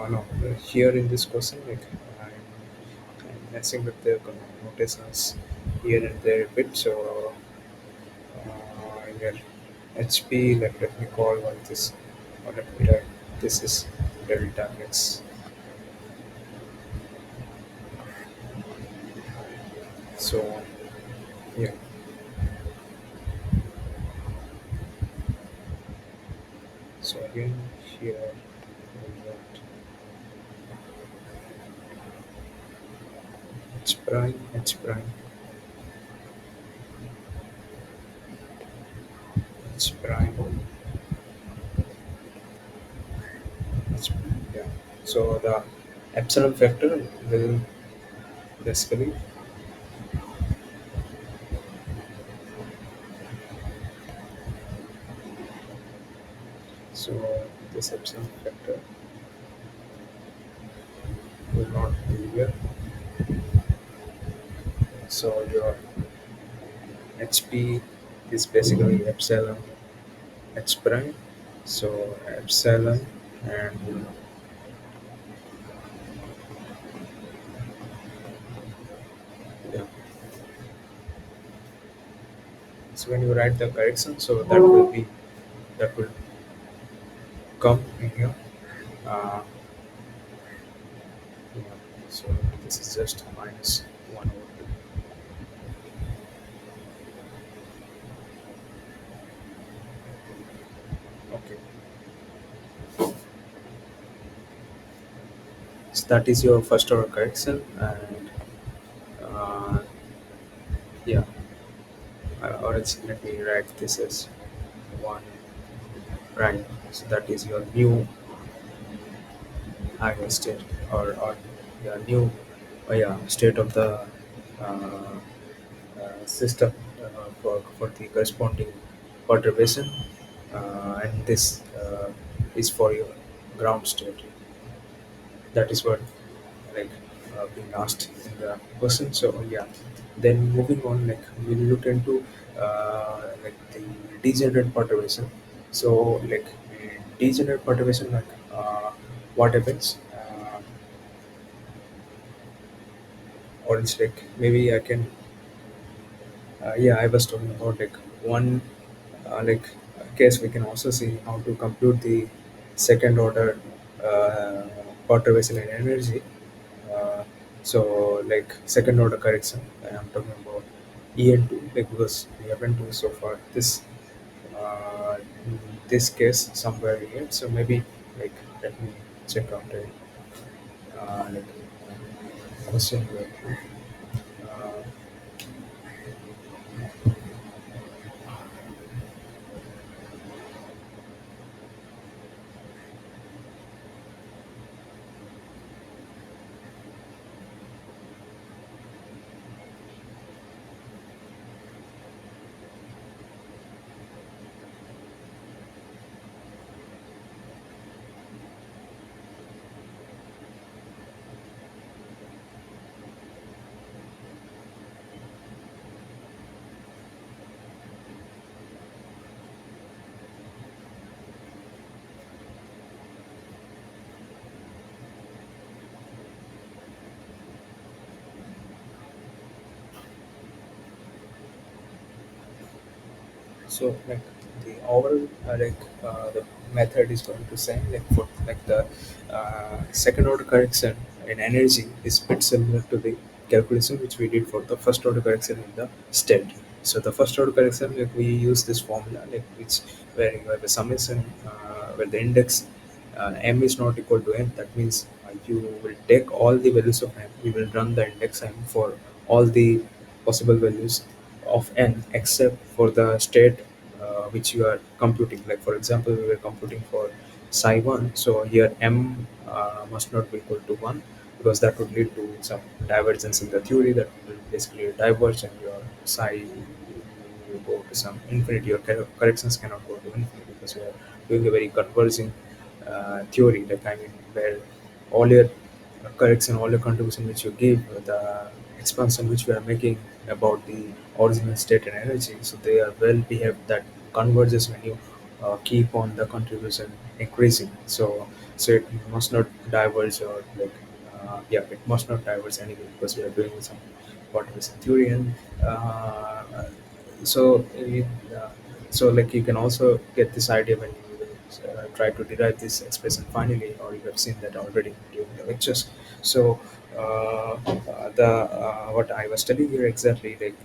A: no, here in this question, like, I'm messing with the notations here and there a bit. So here HP, like, let me call one this, or let me write this is delta x. So yeah, so again here we got H prime, H prime, H prime, H prime. Yeah. So the epsilon factor will basically, so this epsilon factor will not be here. So your HP is basically epsilon H prime. So epsilon, and yeah. So when you write the correction, so that will come in here. Uh, yeah. So this is just minus 1 over 2. Okay. So that is your first order correction, and uh, yeah, or else let me write this as one, right? So that is your new higher state, or yeah, new yeah, state of the uh, system for the corresponding perturbation, and this is for your ground state. That is what like being asked in the question. So yeah, then moving on, like we'll look into like the degenerate perturbation. So like degenerate perturbation, like what happens, or it's like maybe I can yeah, I was talking about like one like case. We can also see how to compute the second order uh, perturbation and energy. Uh, so like second order correction, I'm talking about EN2, like because we haven't do so far in this case somewhere here. So maybe like let me check out the like question here. Uh, So like the overall the method is going to say like for like the second order correction in energy is bit similar to the calculation which we did for the first order correction in the state. So the first order correction, like we use this formula like which where you have a summation where the index m is not equal to n. That means you will take all the values of m. You will run the index m for all the possible values of n except for the state which you are computing. Like for example, we were computing for psi 1, so here m must not be equal to 1 because that would lead to some divergence in the theory that will basically diverge, and your psi will go to some infinity. Your corrections cannot go to infinity because you are doing a very converging theory, like I mean where all your correction, all your contribution which you give, the expansion which we are making about the original state and energy, so they are well behaved that converges when you keep on the contribution increasing. So it must not diverge, or like yeah, it must not diverge anyway because we are doing some quantum theory. And uh, so it, uh, so like you can also get this idea when you try to derive this expression finally, or you have seen that already during the lectures. So the what I was telling you exactly, like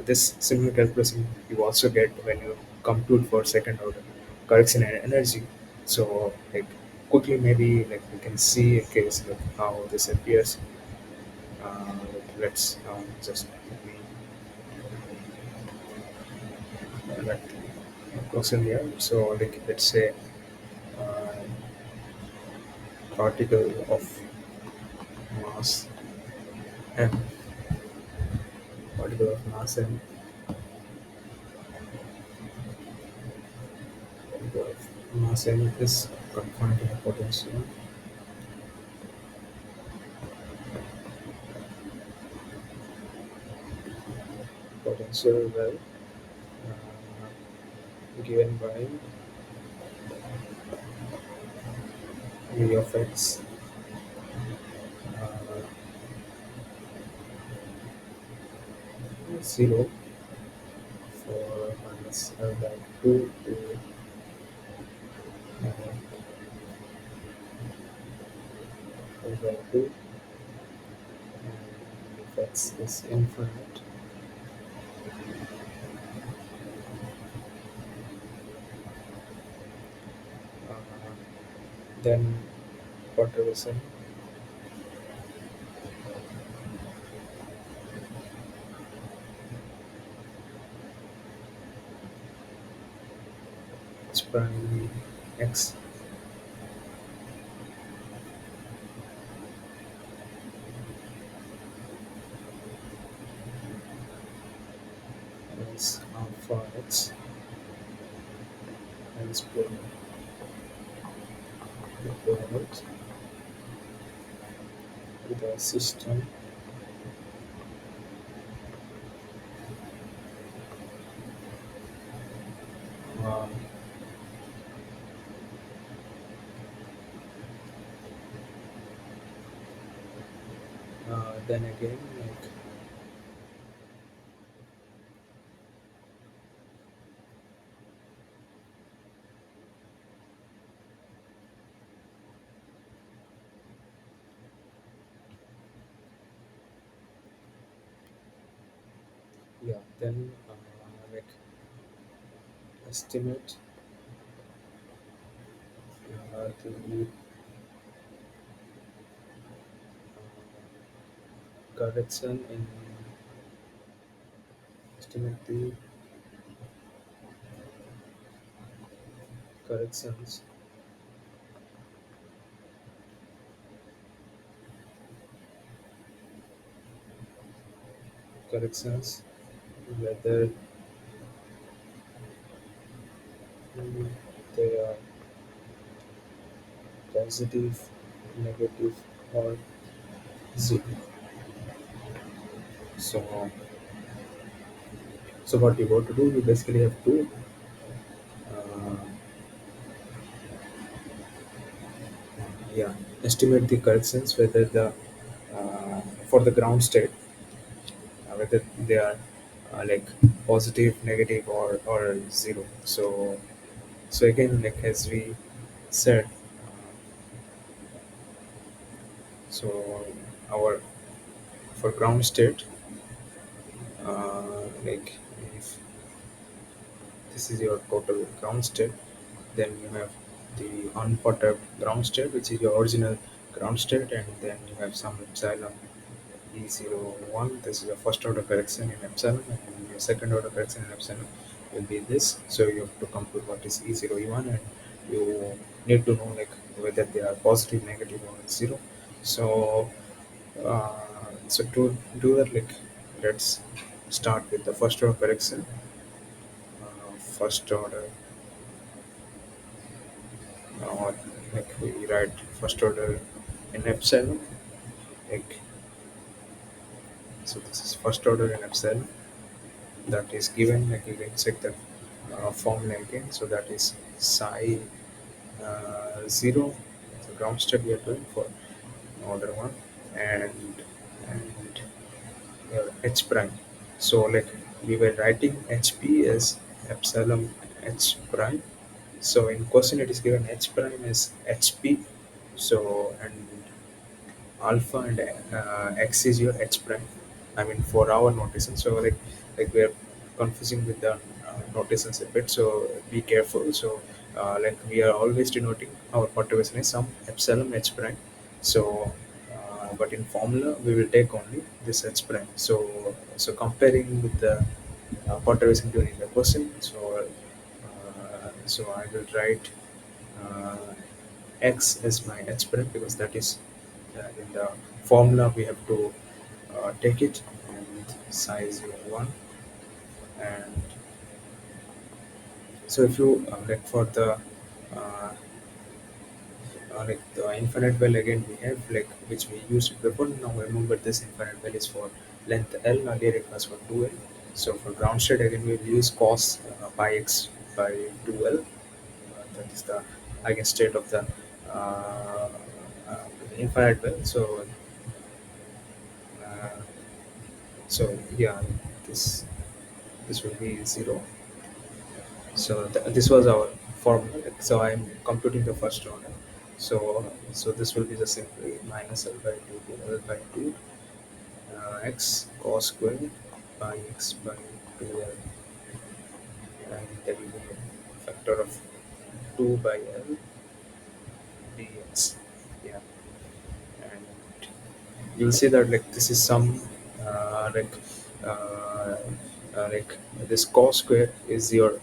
A: this similar calculation you also get when you compute for second order correction and energy. So like quickly maybe like we can see a case like how this appears. Let's just let me write the question here. So like let's say uh, particle of mass m, particle of mass m, particle of mass m is confined to a potential well given by v of x 0 for minus L by 2 to L by 2, and if x is infinite, then perturbation prime x is alpha x is equivalent to the system uh, then again like yeah then like estimate the correction in estimate the corrections corrections whether they are positive, negative, or zero. So, so what you got to do, you basically have to uh, yeah estimate the corrections whether the for the ground state whether they are like positive, negative, or zero. So so again like as we said, so our for ground state like if this is your total ground state. Then you have the unperturbed ground state, which is your original ground state, and then you have some epsilon E01. This is your first order correction in epsilon, and your second order correction in epsilon will be this. So you have to compute what is E0, E1, and you need to know like whether they are positive, negative, or zero. So so to do that, like let's start with the first order correction. First order or like we write first order in epsilon like so this is first order in epsilon that is given like you can check the formula again, so that is psi 0, the ground state we are doing for order 1, and and h prime. So like we were writing hp as epsilon h prime. So in question it is given h prime as hp. So and alpha and x is your h prime. I mean for our notation. So like we are confusing with the notations a bit. So be careful. So like we are always denoting our perturbation as some epsilon h prime. So but in formula we will take only this h prime. So comparing with the perturbation given in the question. So I will write uh, x as my h prime because that is in the formula we have to take it, and size 1. And so if you like for the uh, like the infinite well again we have like which we used before. Now remember this infinite well is for length L, earlier it was for 2L. So for ground state again we will use cos pi x by 2L. That is the eigenstate of the uh, infinite well. Uh, so yeah, this this will be 0. So this was our formula. So I'm computing the first order. So this will be just simply minus L by 2 to L by 2 x cos square by x by 2L, and there will be a factor of 2 by L dx. Yeah, and you'll see that like this is some uh, like uh, like this cos square is your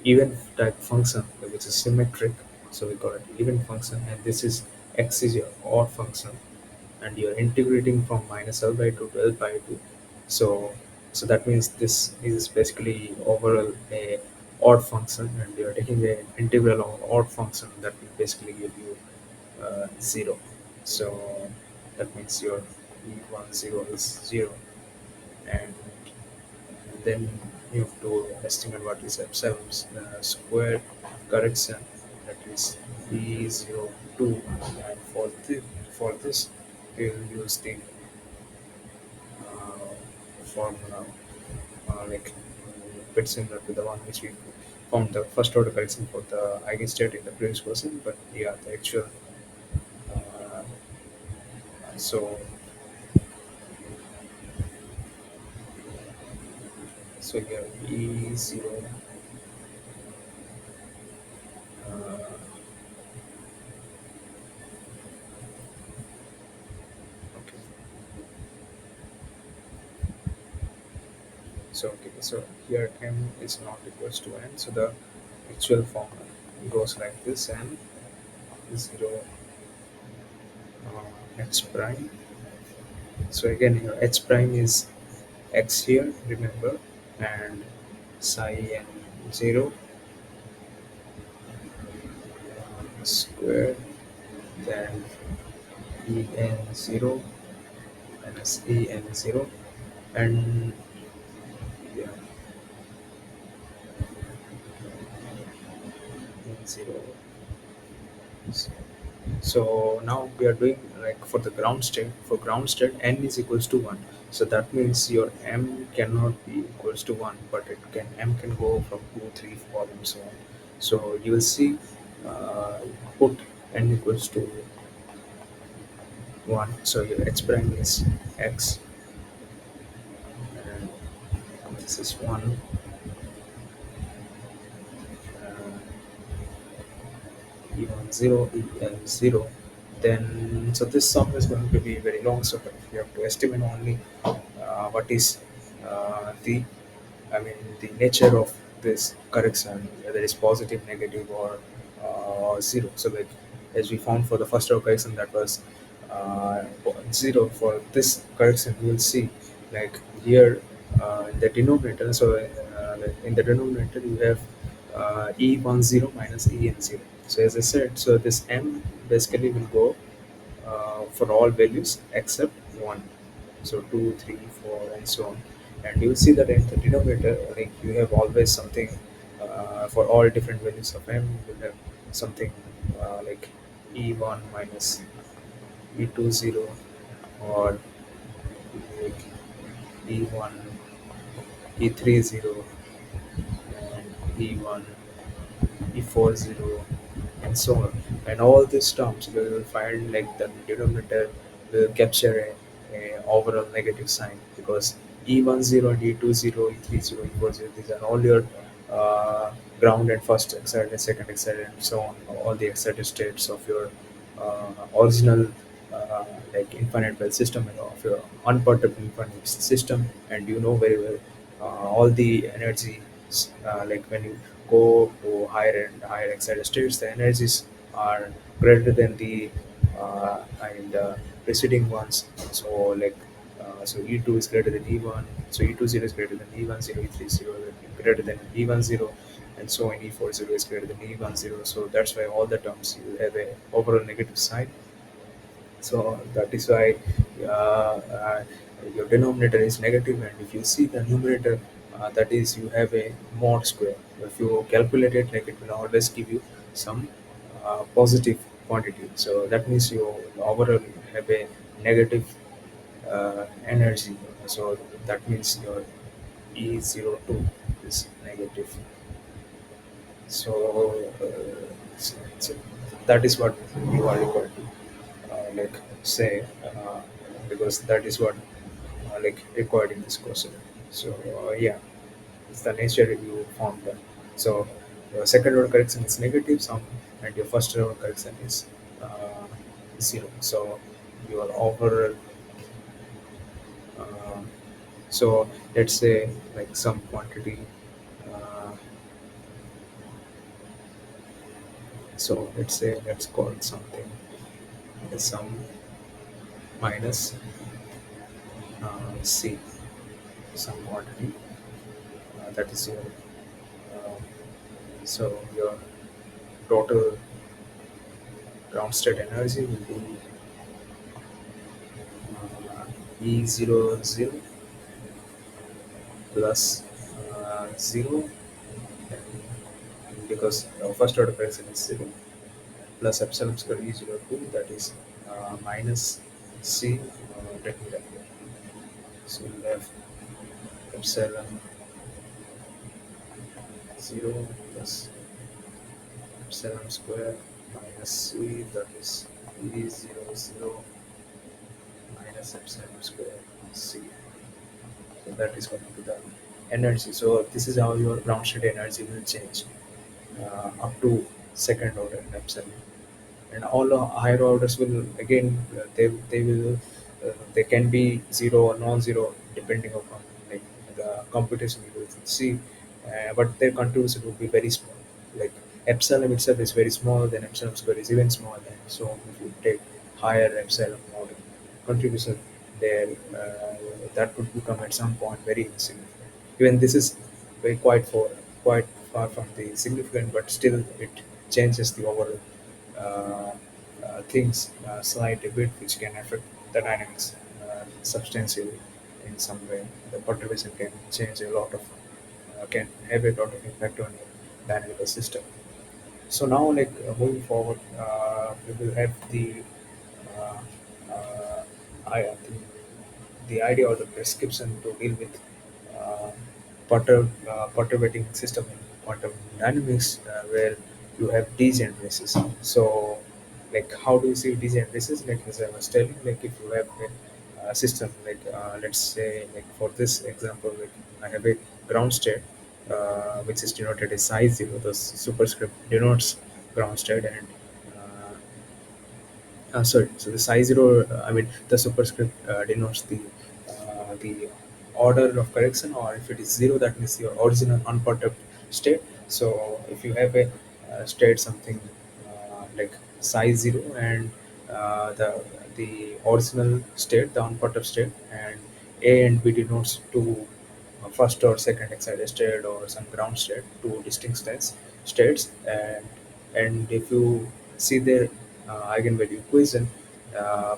A: even type function which is symmetric. So we got an even function, and this is x is your odd function, and you're integrating from minus L by 2 to L by 2. So so that means this is basically overall a odd function, and you're taking the integral of odd function that will basically give you 0. So that means your e10 is 0, and then you have to estimate what is epsilon's square correction, that is e02. And for this we will use the formula, like bit similar to the one which we found the first order correction for the eigenstate in the previous question, but yeah, the actual uh, so so here e0, uh, okay. So okay, so here m is not equals to n, so the actual form goes like this: n 0 h prime. So again, your h prime is x here, remember, and psi n 0 square, then e n 0 minus e n 0, and yeah, n 0. So now we are doing like for the ground state. For ground state, n is equals to 1. So that means your m cannot be equals to 1, but it can m can go from 2, 3, 4, and so on. So you will see, put n equals to 1. So your h prime is x, and this is 1. Uh, E1 0, E 0, then so this sum is going to be very long. So you have to estimate only what is the, I mean, the nature of this correction, whether it's positive, negative, or 0. So like as we found for the first row correction, that was 0. For this correction, you will see like here in the denominator. So like in the denominator, you have e10 minus en0. So as I said, so this m basically will go for all values except 1. So 2, 3, 4, and so on. And you will see that in the denominator, like you have always something for all different values of m, you will have something like e1 minus e20, or like e1, e30, and e1, e40, and so on. And all these terms we will find like the denominator will capture a overall negative sign, because E10 and E20, E30, E40, these are all your ground and first excited, second excited, and so on. All the excited states of your original like infinite well system, and of your unperturbed infinite system. And you know very well all the energy, like when you go to higher and higher excited states, the energies are greater than the and preceding ones. So like so E2 is greater than E1, so E20 is greater than E10, E30 is greater than E10, and so on E40 is greater than E10. So that's why all the terms you have a overall negative sign. So that is why your denominator is negative, and if you see the numerator, that is you have a mod square. If you calculate it, like it will always give you some positive quantity. So that means you overall have a negative energy. So that means your E02 is negative. So, so that is what you are required to like say, because that is what like required in this question. So yeah, it's the nature you found that. So your second order correction is negative sum, and your first order correction is 0. So your overall, uh, so let's say like some quantity, uh, So let's call it something some minus c, some quantity, that is your uh, so your total ground state energy will be E00 plus 0, because first order fraction is 0, plus epsilon square E02, that is minus c. Let me write here. So we have epsilon 0 plus epsilon square minus c, that is E00 minus epsilon square c. So that is going to be the energy. So this is how your ground state energy will change up to second order epsilon. And all higher orders will again they will they can be zero or non-zero depending upon like the computation you will see, but their contribution will be very small. Like epsilon itself is very small, then epsilon square is even smaller. So if you take higher epsilon model contribution there, that would become at some point very insignificant. Even this is quite far from the significant, but still it changes the overall uh, things slightly bit, which can affect the dynamics substantially in some way. The perturbation can change a lot of, can have a lot of impact on your dynamical system. So now, like moving forward, we will have uh, the idea or the prescription to deal with uh, perturbating system in quantum dynamics, where you have degeneracies. So, like, how do you see degeneracies? Like, as I was telling, like, if you have a system, like, let's say, like, for this example, like, I have a ground state, which is denoted as psi zero. The superscript denotes ground state, and sorry, so the psi zero, I mean, the superscript denotes the order of correction, or if it is zero, that means your original unperturbed state. So if you have a state something like psi zero, and the original state, the unperturbed state, and A and B denotes two first or second excited state or some ground state, two distinct states, and if you see their eigenvalue equation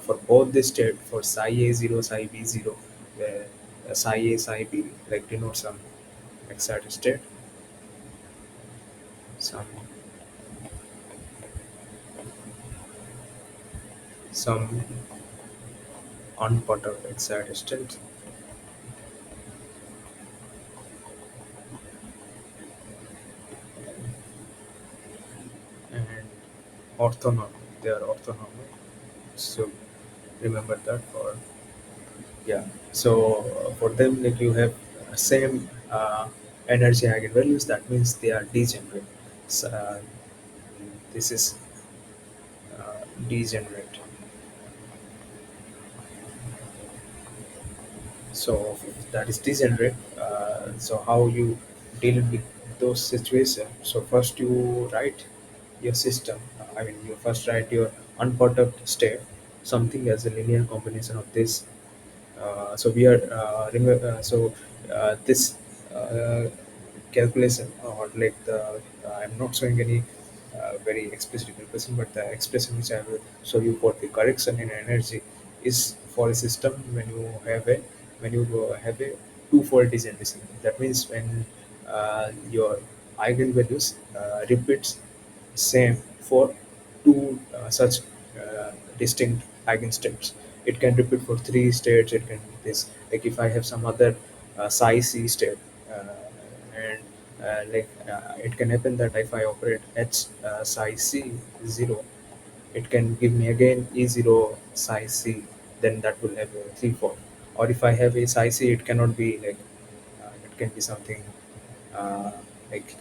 A: for both the state, for psi a zero, psi b zero, where psi a, psi b like denote some excited state, some unperturbed excited state, and orthonormal. They are orthonormal. So remember that for, yeah. So for them, like you have same energy eigenvalues. That means they are degenerate. So, this is degenerate. So if that is degenerate, so how you deal with those situations? So first you write your system. I mean, you first write your unperturbed state, something as a linear combination of this. So we are this uh, calculation, or like I'm not showing any very explicit calculation, but the expression which I will show you for the correction in energy is for a system when you have a two-fold degeneration. That means when your eigenvalues repeats same for two such distinct eigenstates. It can repeat for three states. It can this, like if I have some other psi c state, and it can happen that if I operate h psi c 0, it can give me again e0 psi c. Then that will have a threefold. Or if I have a psi c, it cannot be like it can be something uh, like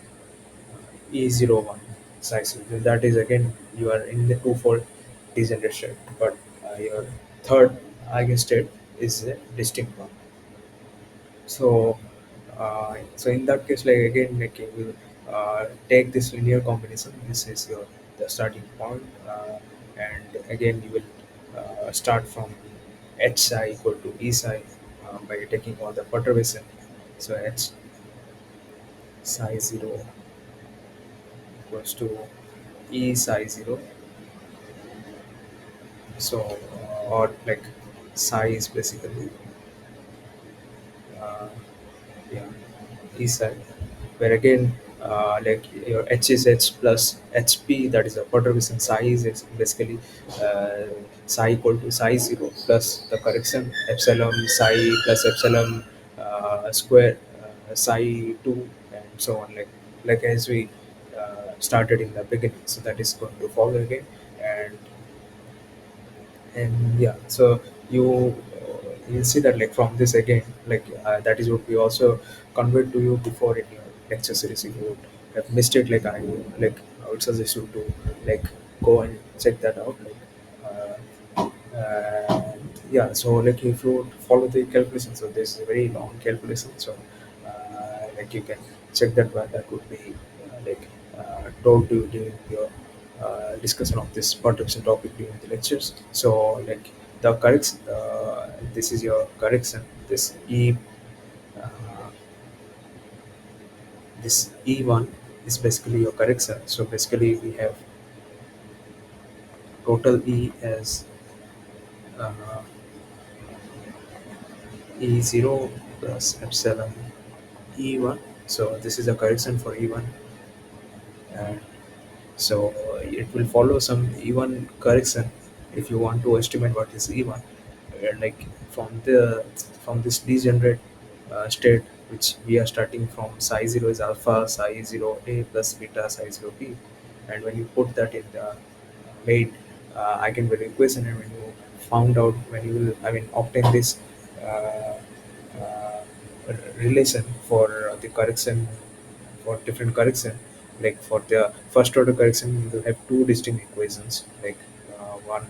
A: E01 size. That is again you are in the twofold degeneration, but your third eigenstate is a distinct one. So, so in that case, like again, like you will take this linear combination. This is your the starting point, and again you will start from h psi equal to e psi by taking all the perturbation. So h psi 0 equals to e psi 0. So or like psi is basically uh, yeah, east side, where again like your h is h plus hp, that is a perturbation psi is basically uh, psi equal to psi 0 plus the correction epsilon psi plus epsilon square psi 2 and so on, like as we started in the beginning. So that is going to follow again. And yeah, so you'll see that like from this again, like that is what we also conveyed to you before in your lecture series. If you would have missed it, I would suggest you to like go and check that out, yeah. So like if you would follow the calculation, so this is a very long calculation. So like you can check that one, that would be told to you during your discussion of this perturbation topic during the lectures. So like the correction, this is your correction. Uh, this E1 is basically your correction. So basically we have total E as uh, E0 plus epsilon E1. So this is a correction for E1, and so it will follow some E1 correction if you want to estimate what is E1. Like from this degenerate state, which we are starting from psi 0 is alpha psi 0 a plus beta psi 0 b, and when you put that in the made eigenvalue equation, and when you found out, when you will obtain this uh, uh, relation for the correction, for different correction, like for the first order correction you will have two distinct equations, one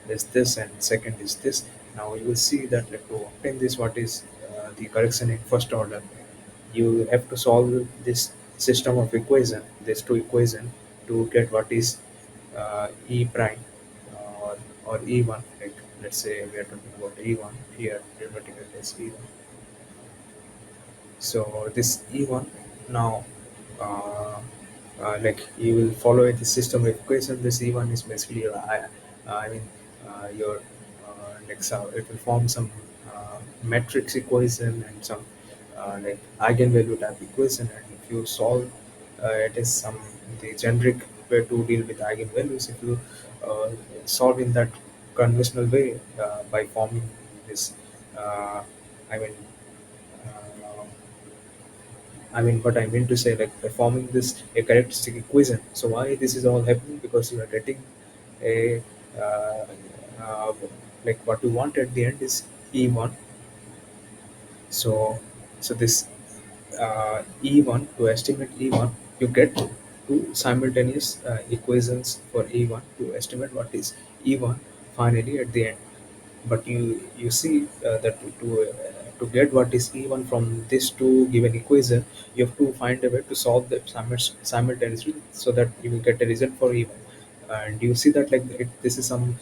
A: is this and second is this. Now you will see that like to obtain this, what is the correction in first order, you have to solve this system of equation, these two equation, to get what is e prime, or e1. Like let's say we are talking about e1 here, denoting it as e1. So this E1 now, like you will follow the system of equation. This E1 is basically your, your so it will form some matrix equation and some eigenvalue type equation. And if you solve it is some the generic way to deal with eigenvalues. If you uh, solve in that conventional way by forming this, uh, I mean. Uh, what I mean to say, like performing this a characteristic equation. So why this is all happening? Because you are getting a uh, uh, like what you want at the end is E1. So this E1, to estimate E1, you get two simultaneous equations for E1 to estimate what is E1 finally at the end. But you see that to get what is E1 from this two given equation, you have to find a way to solve them simultaneously, so that you will get a result for E1. And you see that like this is some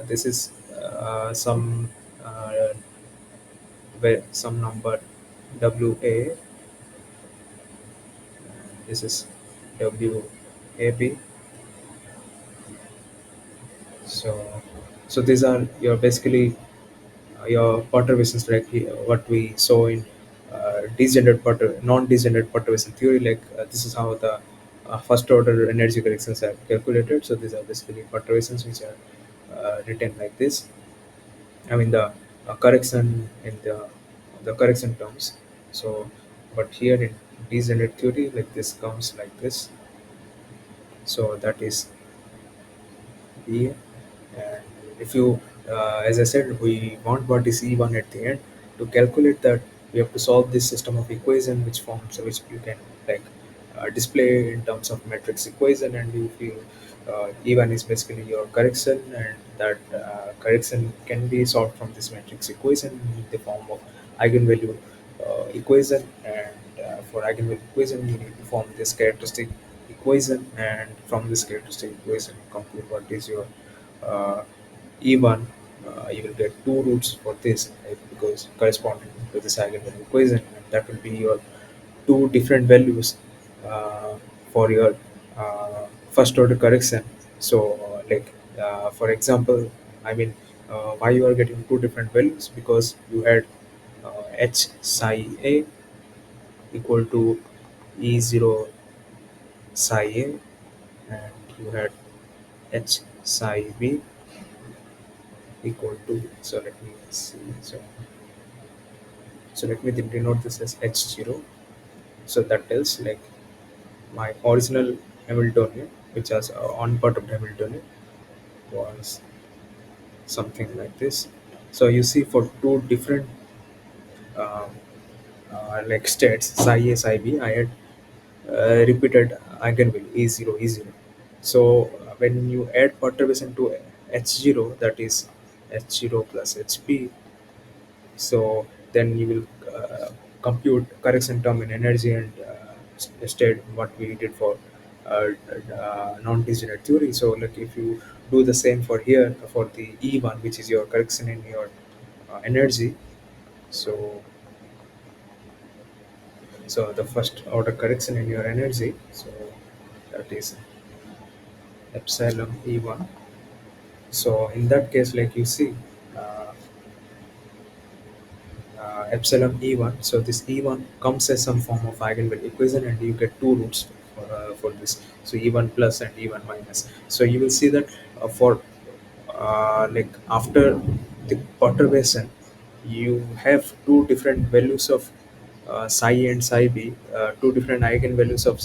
A: this is some uh, where some number WA, this is WAB. So these are your basically your perturbations, like what we saw in non-degenerate perturbation theory. Like this is how the first order energy corrections are calculated. So these are basically perturbations which are written like this. The correction in the correction terms. So, but here in degenerate theory, like this comes like this. So that is E. And if you, as I said, we want what is E1 at the end. To calculate that, we have to solve this system of equation, which you can like display in terms of matrix equation. And if you E1 is basically your correction, and that correction can be solved from this matrix equation in the form of eigenvalue equation. And for eigenvalue equation, you need to form this characteristic equation, and from this characteristic equation compute what is your uh, E1. You will get two roots for this, right? Because corresponding to this eigenvalue equation, and that will be your two different values for your first order correction. So for example, I mean, why you are getting two different values? Because you had h psi a equal to e0 psi a, and you had h psi b equal to, so let me see, so let me denote this as h0. So that tells like my original Hamiltonian, which has unperturbed Hamiltonian, was something like this. So you see, for two different um, like states, psi a, psi b, I had repeated eigenvalue e0, e0. So when you add perturbation to h0, that is h0 plus hp, so then you will compute correction term in energy and state, what we did for non-degenerate theory. So like if you do the same for here for the E1, which is your correction in your energy, so the first order correction in your energy, so that is epsilon E1. So in that case, like you see, uh, epsilon E1. So this E1 comes as some form of eigenvalue equation, and you get two roots for this. So E1 plus and E1 minus. So you will see that for like after the perturbation, you have two different values of psi and psi b, two different eigenvalues of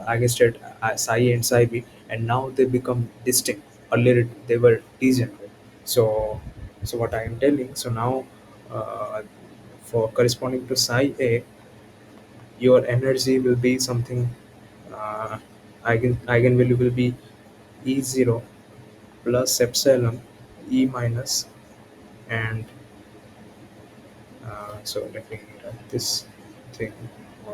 A: eigenstate psi and psi b, and now they become distinct. Earlier they were degenerate. So, what I am telling, so now uh, for corresponding to psi a, your energy will be something, eigenvalue will be E0 plus epsilon E minus, and so let me write this thing. Uh,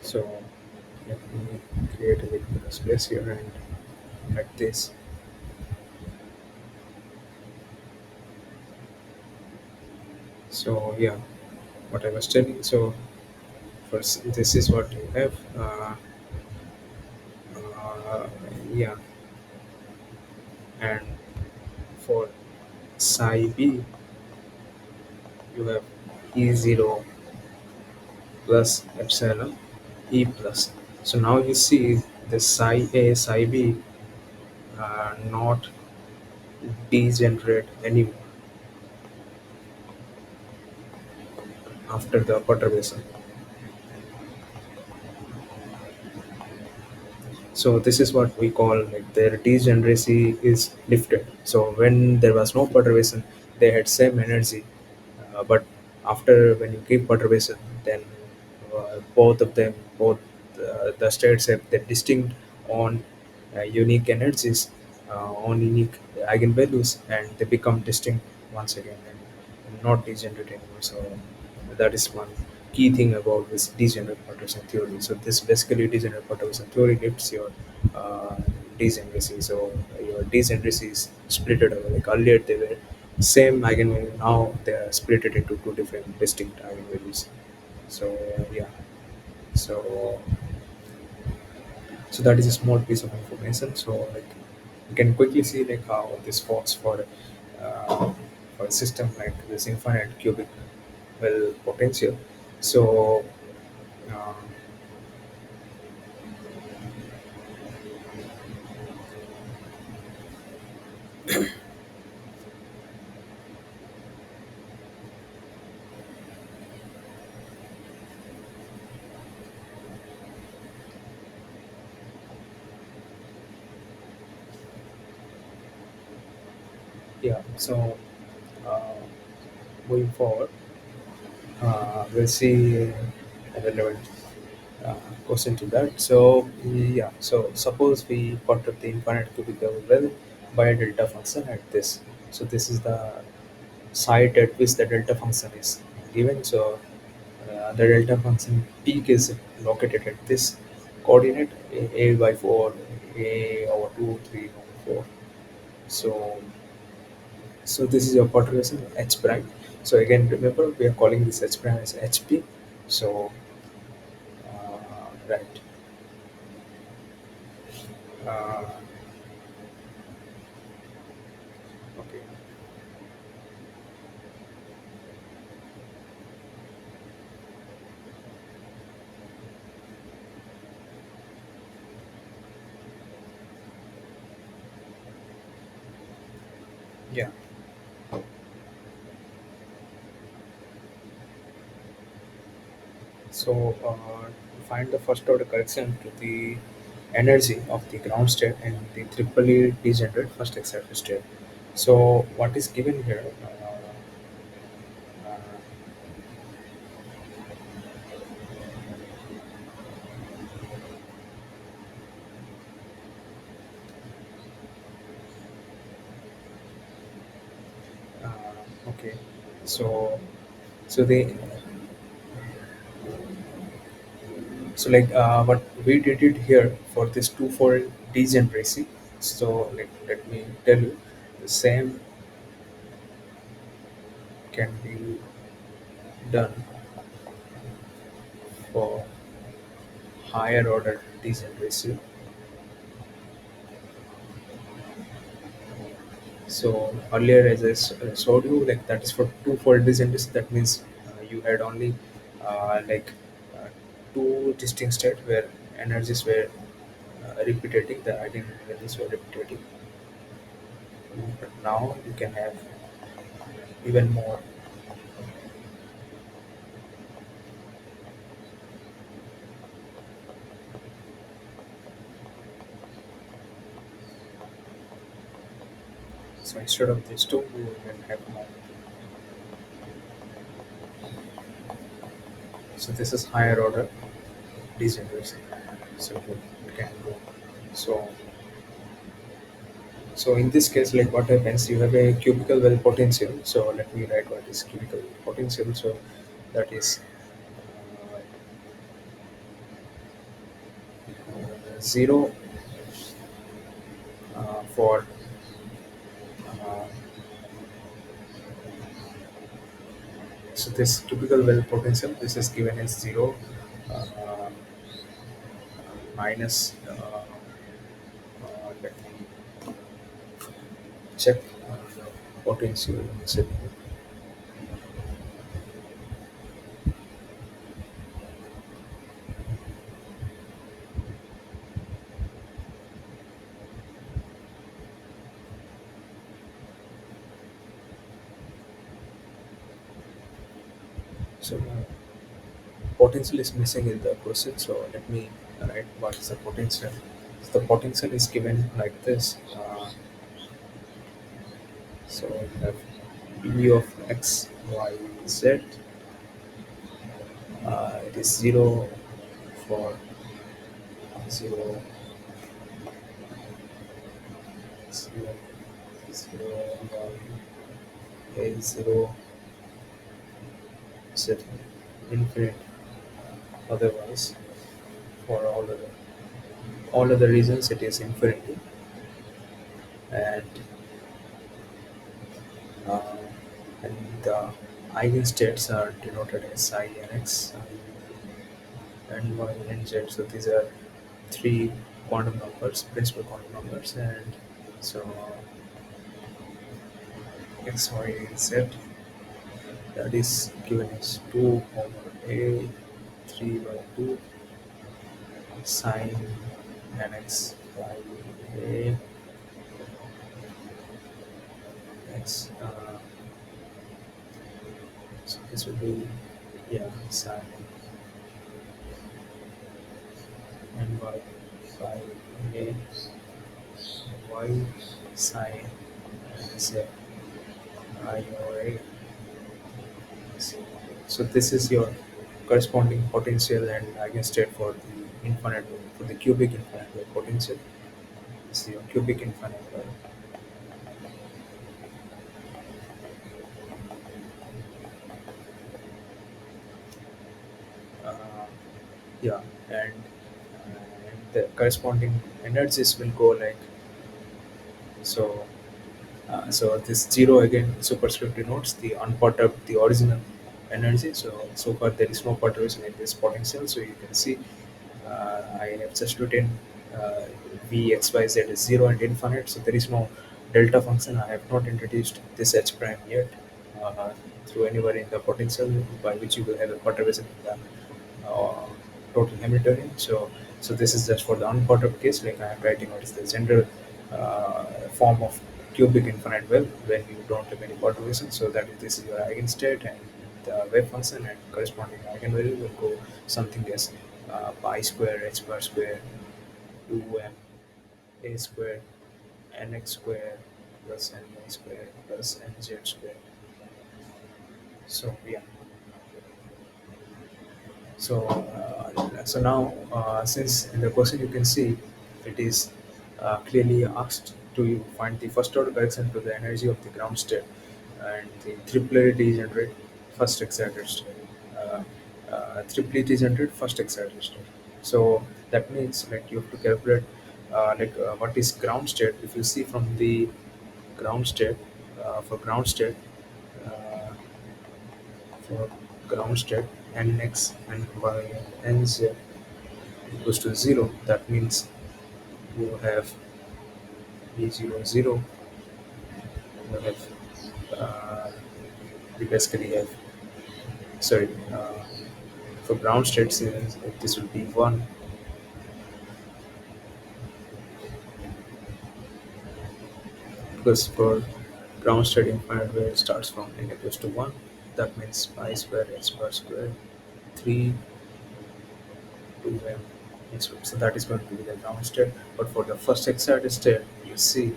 A: so let me create a bit more space here and write this. So yeah, what I was telling. So first, this is what you have. Uh, yeah, and for psi b, you have E0 plus epsilon E plus. So now you see the psi A, psi B are not degenerate anymore after the perturbation. So this is what we call like their degeneracy is lifted. So when there was no perturbation, they had same energy, but after when you give perturbation, then both of them, both the states have the distinct on unique energies, on unique eigenvalues, and they become distinct once again and not degenerate anymore. So that is one key thing about this degenerate perturbation theory. So this basically degenerate perturbation theory lifts your uh, degeneracy. So your degeneracy is split it away. Like earlier they were same eigenvalue, now they are split it into two different distinct eigenvalues. So yeah, so that is a small piece of information. So like you can quickly see like how this works for a system like this infinite cubic well potential. So uh, yeah, so uh, moving forward, we'll see a relevant uh, question to that. So yeah, so suppose we perturb the infinite cubical well by a delta function at this. So this is the site at which the delta function is given. So the delta function peak is located at this coordinate a by 4, a over 2, 3, over 4. So this is your perturbation h prime. So again, remember we are calling this h prime as hp. So right. Uh, okay. Yeah. So find the first order correction to the energy of the ground state and the triply degenerate first excited state. So what is given here? Uh, okay. So the what we did it here for this twofold degeneracy. So let me tell you, the same can be done for higher order degeneracy. So earlier, as showed you, like that is for two-fold degeneration. That means you had only like uh, two distinct states where energies were repeating, the identity values were repeating. But now you can have even more. So instead of these two, you can have more. So this is higher order degeneration. So you can go. So in this case, like what happens, you have a cubical well potential. So let me write what is cubical well potential. So that is 0 for uh, so this cubical well potential, this is given as 0 uh, minus let me check the potential. So potential is missing in the question. So let me write what is the potential. So the potential is given like this. So we have E of x, y, z. It is 0 for 0, 0, 0, 1, a 0, z, infinite. Otherwise, for all other reasons, it is infinity. And uh, the eigenstates are denoted as I and x, and y and z. So these are three quantum numbers, principal quantum numbers, and so x, y, and z. That is given as 2 over a 3 by 2 sine nx by a x. So this will be, yeah, sine ny by a y sine z I over a. So this is your corresponding potential and eigenstate for the infinite well, for the cubic infinite well potential. This is your cubic infinite well. and the corresponding energies will go like so. So this zero again superscript denotes the unperturbed, the original energy. So far there is no perturbation in this potential. So you can see I have just written uh, v x y z is zero and infinite. So there is no delta function. I have not introduced this h prime yet through anywhere in the potential by which you will have a perturbation in the uh, total Hamiltonian. So this is just for the unperturbed case. Like I am writing what is the general form of cubic infinite well when you don't have any perturbation. So that is this is your eigenstate and the wave function and corresponding eigenvalue will go something as pi square h bar square 2m a square nx square plus ny square plus nz square. So yeah. So now, since in the question you can see it is clearly asked to you find the first order correction to the energy of the ground state and the triplet degenerate first excited state. Uh, Triplet degenerate first excited state. So that means like you have to calculate what is ground state. If you see from the ground state for ground state. Uh, for ground state nx and y nz equals to 0. That means you have v0 0. You have you basically have sorry for ground states this will be 1 because for ground state infinite where it starts from n equals to 1. That means pi square h bar square 3 2m. So that is going to be the ground state. But for the first excited state, you see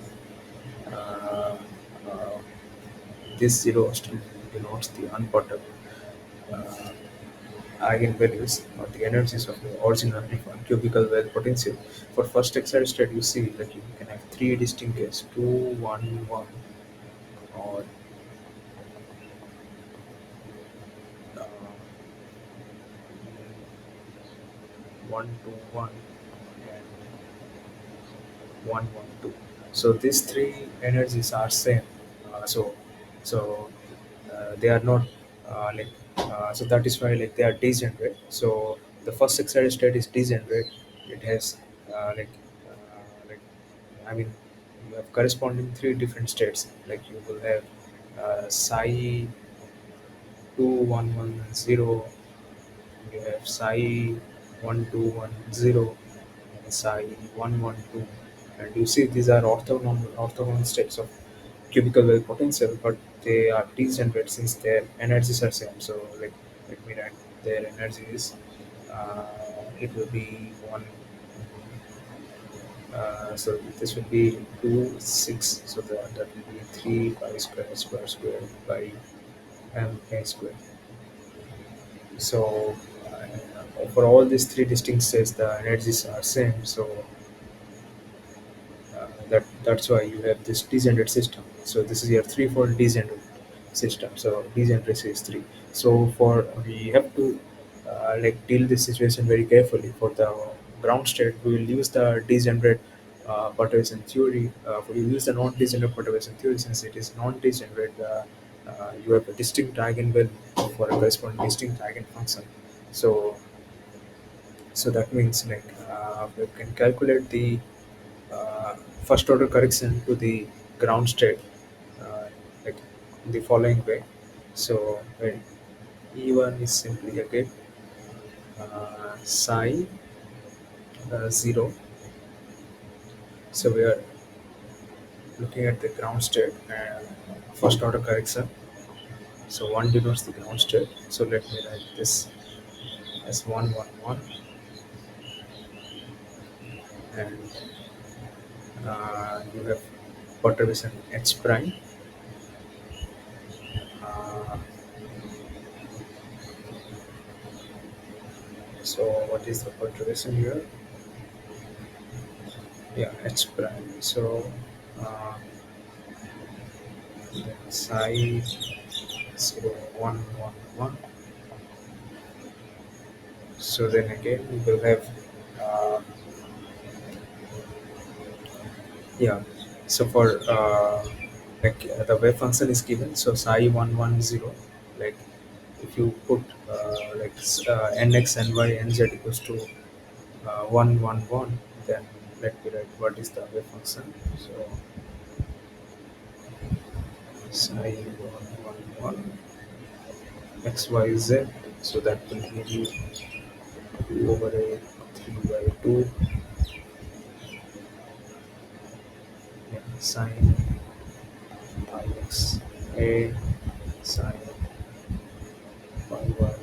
A: uh, uh, this zero still denotes the unperturbed uh, eigenvalues or the energies of the original cubical well potential. For first excited state, you see that you can have three distinct cases: 2, 1, 1, or uh, 1, 2, 1, and 112. So these three energies are same. So they are not so that is why like they are degenerate. So the first excited state is degenerate. It has like like I mean you have corresponding three different states. Like you will have psi 2110. You have psi 1210 and psi 112, and you see these are orthogonal states of cubical wave potential, but they are degenerate since their energies are same. So like let me write their energies. Uh, it will be one. So this will be 2 6. So that will be 3 pi square h bar square by m a square. So for all these three distinct states, the energies are same. So that's why you have this degenerate system. So this is your threefold degenerate system. So degeneracy is three. So for we have to like deal this situation very carefully. For the ground state, we will use the degenerate perturbation theory. We will use the non-degenerate perturbation theory since it is non-degenerate. You have a distinct eigenvalue for a corresponding distinct eigenfunction. So so that means like we can calculate the uh, first order correction to the ground state uh, like in the following way. So when E1 is simply again psi 0. So we are looking at the ground state and first order correction. So 1 denotes the ground state. So let me write this as 111 and you have perturbation H prime. Uh, so what is the perturbation here? Yeah, H prime. So uh, psi 0111. So then again we will have uh, yeah. So for the wave function is given. So psi 110, like if you put nx, ny, nz equals to 111, then let me write what is the wave function. So psi 111 x y z. So that will give you 2 over a 3 by 2 sine pi x a sine pi y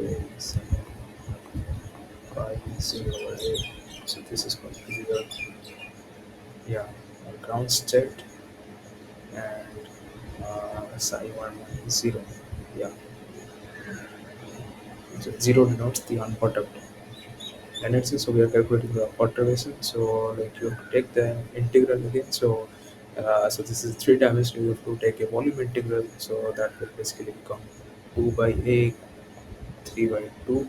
A: a sine pi z over a. So this is going to be the yeah ground state and psi 110. Yeah, so 0 denotes the unperturbed energy. So we are calculating the perturbation. So like you have to take the integral again. So so this is three dimensional. You have to take a volume integral. So that will basically become 2 by a 3 by 2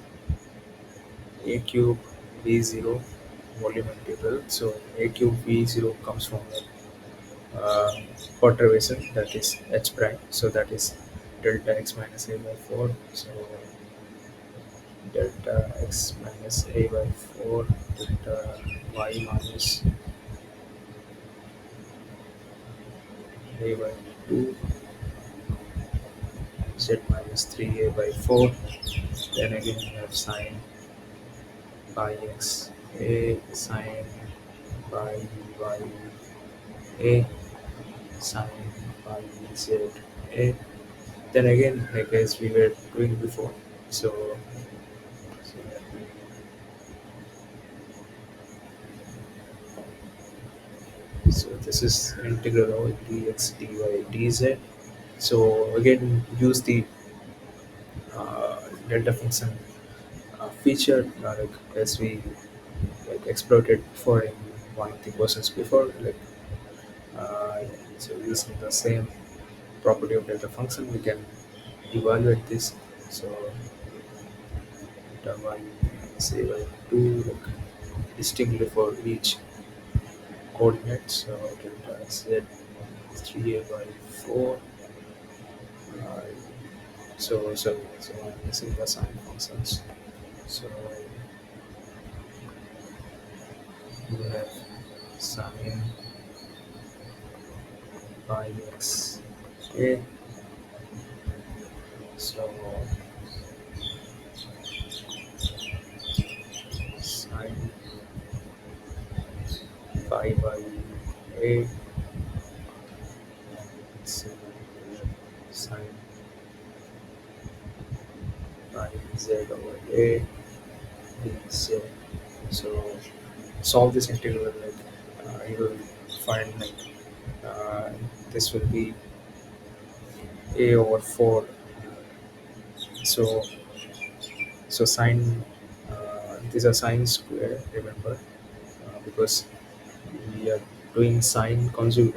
A: a cube v 0 volume integral. So a cube v 0 comes from uh, perturbation, that is h prime. So that is delta x minus a by 4. So delta x minus a by 4 delta y minus a by 2 z minus 3a by 4. Then again we have sine pi x a sine pi y a sine pi z a. Then again, like as we were doing before, so, so, so this is integral over dx dy dz. So again, use the delta function feature like as we like exploited before in one of the questions before, like uh, so using the same property of delta function, we can evaluate this. So delta y say by 2 like distinctly for each coordinate. So delta z 3a by 4. Uh, so I'm missing the sign functions. So you have sine pi x a. So sine pi by a. So sine pi z over a dz. So solve this integral, like you will find like uh, this will be a over 4. So sine these are sine square, remember, because we are doing sine conjugate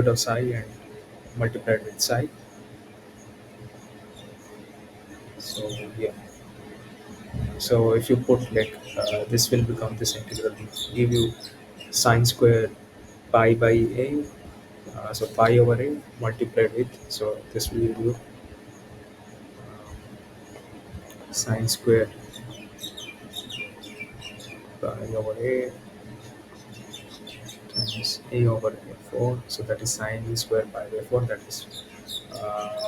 A: of psi and multiplied with psi. So yeah, so if you put like this will become this integral will give you sine square pi by a. So pi over a multiplied with, so this will give you sine square pi over a times a over a4. So that is sine square pi by 4, that is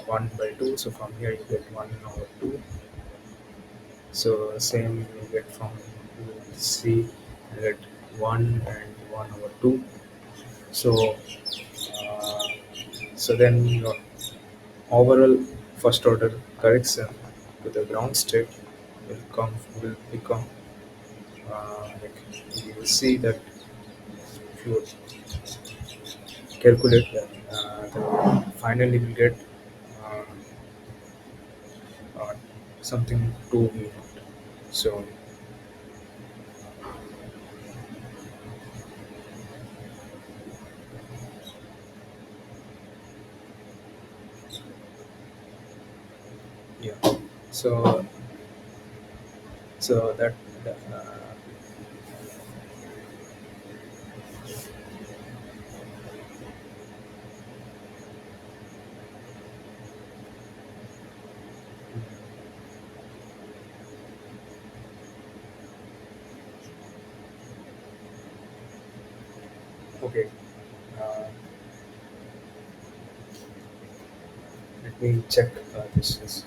A: 1 by 2. So from here you get 1 over 2. So same you get from c, you get 1 and 1 over 2. So uh, so then your overall first order correction to the ground state will become like you will see that if you calculate that, then finally we'll get uh, uh, something 2 v naught. So yeah, so So that okay. Uh, Let me check this is.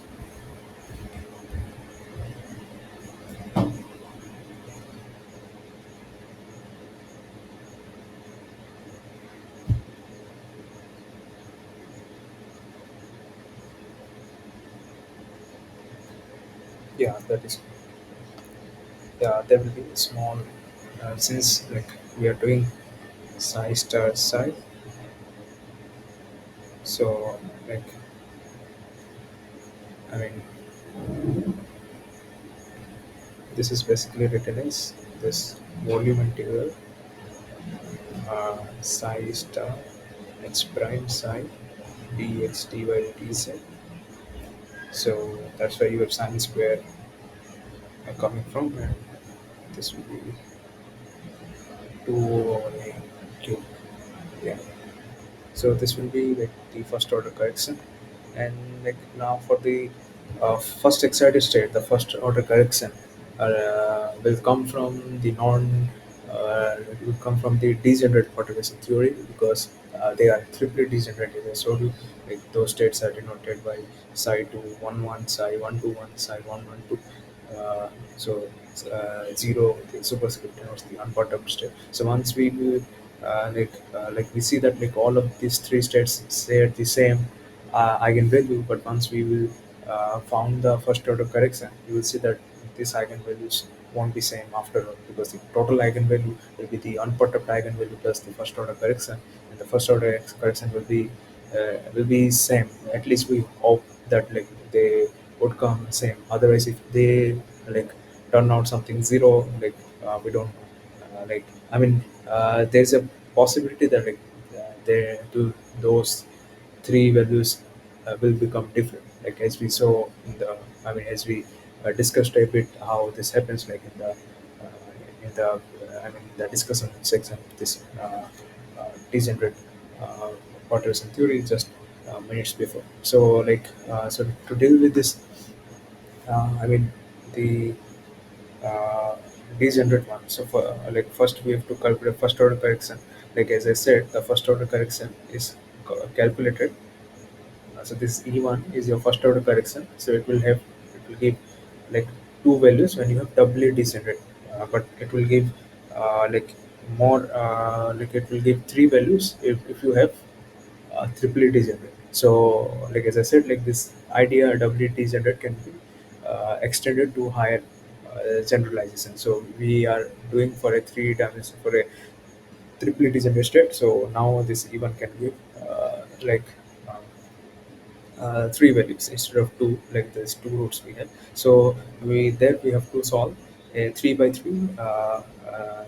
A: Yeah, that is. Yeah, there will be small since like we are doing psi star psi. So like I mean this is basically written as this volume integral psi star x prime psi dx dy dz. So that's where your sine square are coming from, and this will be 2 over a cube. Yeah. So this will be like the first order correction, and like now for the first excited state, the first order correction will come from the non. It will come from the degenerate perturbation theory because they are triply degenerate. As I showed you, like those states are denoted by psi 2 1 1 psi 1 2 1 psi 1 1 2. So zero the superscript denotes the unperturbed state. So once we do like we see that like all of these three states share the same eigenvalue, but once we will found the first order correction, you will see that these eigenvalues won't be same after all because the total eigenvalue will be the unperturbed eigenvalue plus the first order correction, and the first order correction will be same. At least we hope that like they would come same. Otherwise, if they like turn out something zero, like we don't like I mean there's a possibility that like they do those three values will become different, like as we saw in the as we discussed a bit how this happens, like in the the discussion section, this degenerate uh, Potterson theory just minutes before. So so to deal with this, the uh, degenerate one. So for first we have to calculate first order correction. Like as I said, the first order correction is calculated. So this E1 is your first order correction. So it will give like two values when you have doubly degenerate, but it will give like more like it will give three values if you have triply degenerate. So like as I said, like this idea doubly degenerate can be extended to higher generalization. So we are doing for a three dimension for a triply degenerate state. So now this even can give um, three values instead of two, like there's two roots we have. So we have to solve a 3 by 3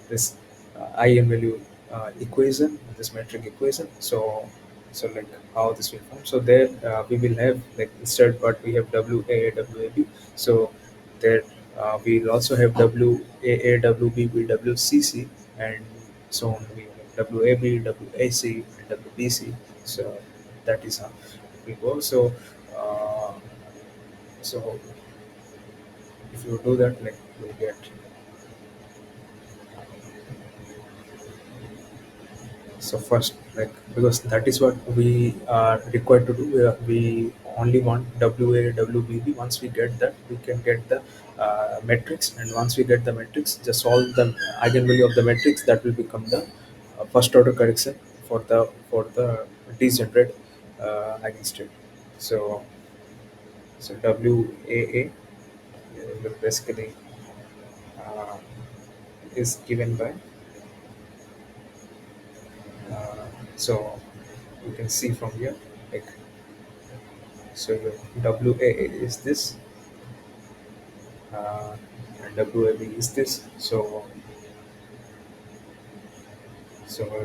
A: this eigenvalue equation, this metric equation. So like how this will form. So there we will have like instead but we have WA, WAB. So there we'll also have WAA, WB, WCC, and so on. We have WAB, WAC, and WBC. So that is how it will go. Uh, so if you do that, like you'll get. So first, like because that is what we are required to do. We only want WA, WBB. Once we get that, we can get the matrix, and once we get the matrix, just solve the eigenvalue of the matrix. That will become the first order correction for the degenerate eigenstate. So so WAA will basically uh, is given by uh, so you can see from here, like so your WAA is this, uh, and WAB is this. So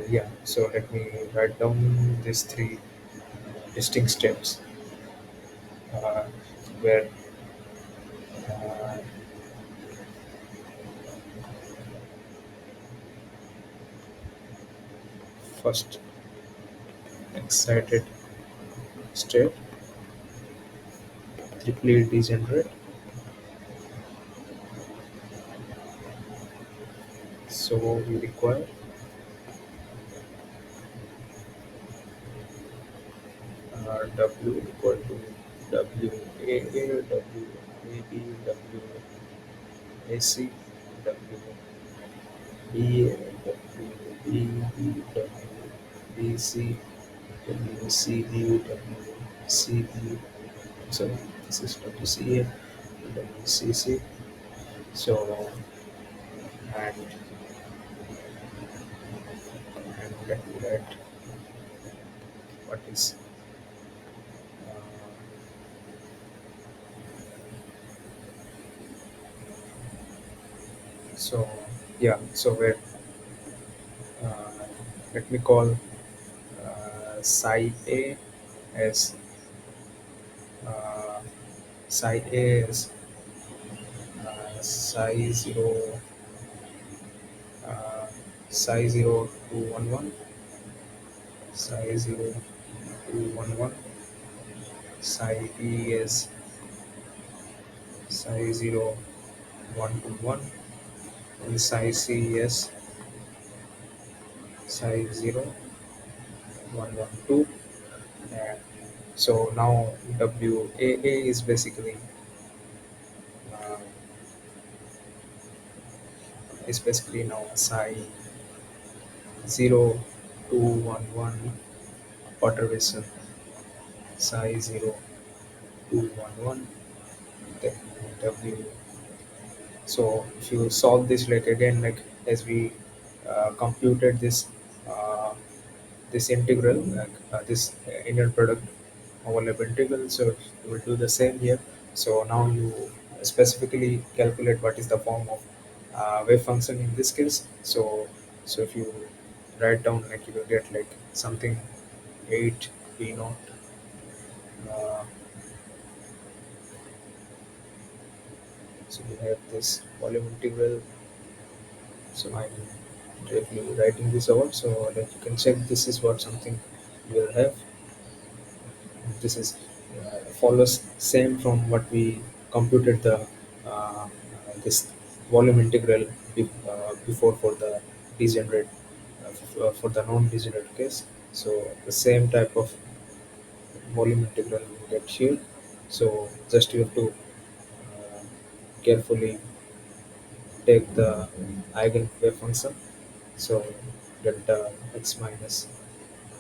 A: yeah, so let me write down these three distinct steps uh, where uh, first excited state, triply degenerate. So we require W equal to W A A, W A B, W A C, W B A, W B B, W B C, W C B, W C B. Sorry, this is W C A, W C C. So and let me write what is so yeah. So where uh, let me call psi A as uh, psi A as psi 0 uh, psi 0 to 1 1, psi 0 to 1 1, psi B is psi 0 1 to 1, and psi C is psi 0 1 1 2. And so now WAA is basically uh, now psi 0 to 1 1 perturbation, psi 0 to 1 1, then W. So if you solve this like again, like as we computed uh, this integral, like this inner product overlap integral, so you will do the same here. So now you specifically calculate what is the form of wave function in this case. So if you write down, like you will get like something 8 v naught. Uh, so we have this volume integral. So I'm directly writing this out so that you can check this is what something you will have. This is follows same from what we computed the this volume integral before for the degenerate for the non-degenerate case. So the same type of volume integral you get here. So just you have to carefully take the eigenwave function. So delta x minus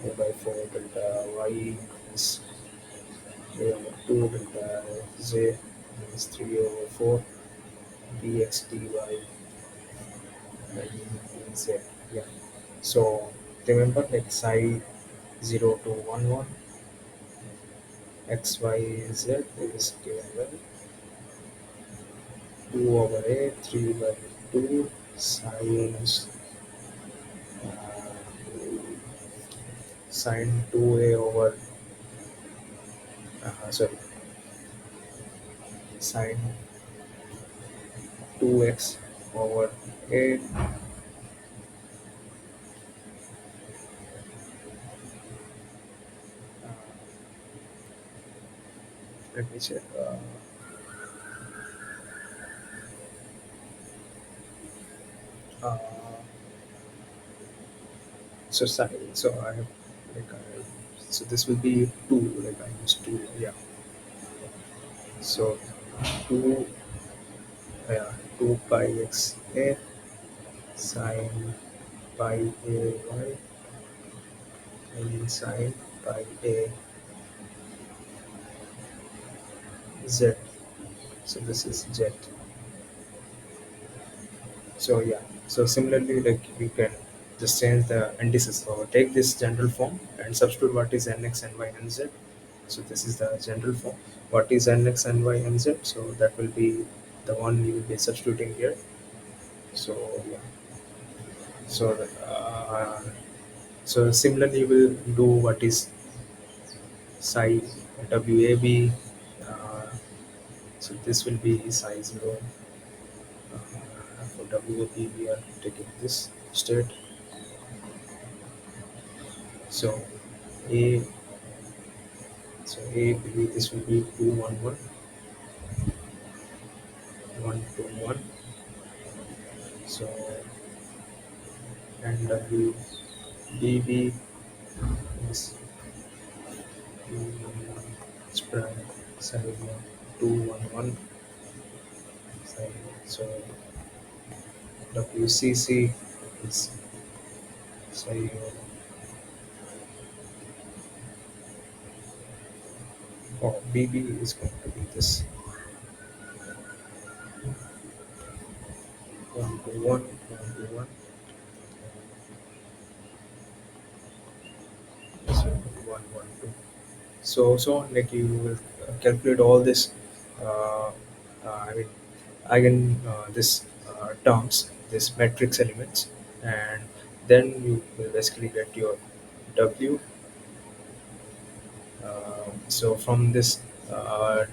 A: a by 4 delta y minus a over 2 delta z minus 3 over 4 dx dy by dz. Yeah. So remember like psi 0 to 1 1 x y z is given by 2 over a 3 by 2 sine sine 2a over sorry sine 2x over a. Let me check. Uh, so I have like so this will be two, like I use two, yeah. So two, yeah, two pi x a sine pi a y and sine pi a z. So this is z. So yeah, so similarly, like we can just change the indices. So take this general form and substitute what is nx, ny, and z. So this is the general form. What is nx, ny, and z? So that will be the one you will be substituting here. So yeah. So so similarly, we'll do what is psi wab. Uh, so this will be psi 0. For wab, we are taking this state. So a a B, this will be 2 1 1 1 2 1. So and W B B is spread side 2 1 1 side. So WCC is side oh BB is going to be this 1 2 1 so 1 1 2. So like you will calculate all this uh, I mean eigen this terms, this matrix elements, and then you will basically get your W. So from this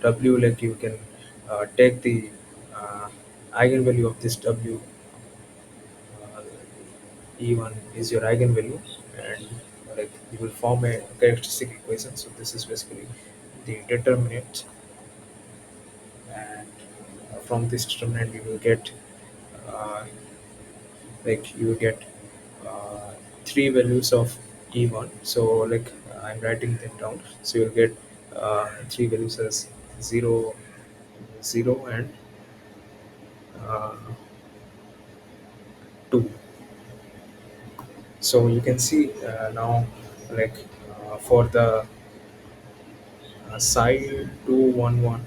A: W, like you can take the uh, eigenvalue of this W. Uh, E1 is your eigenvalue, and like you will form a characteristic equation. So this is basically the determinant, and from this determinant you will get uh, like you will get uh, three values of E1. So like I'm writing them down. So you'll get three values as 0, 0, and uh, 2. So you can see now, like for the psi 2 1 1,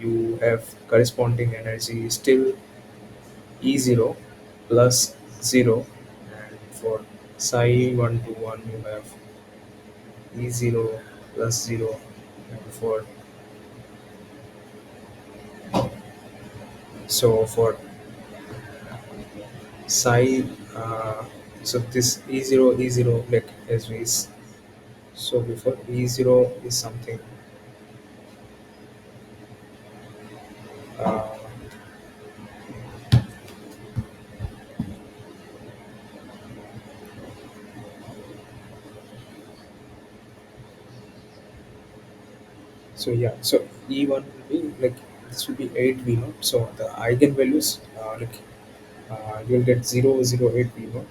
A: you have corresponding energy still E0 plus 0, and for psi 1 2 1 you have E0 plus 0, and for for psi so this E0 like as we so before E0 is something uh, so yeah, so E1 will be like this will be 8 V0. So the eigenvalues like you'll get 0 0 8 V0.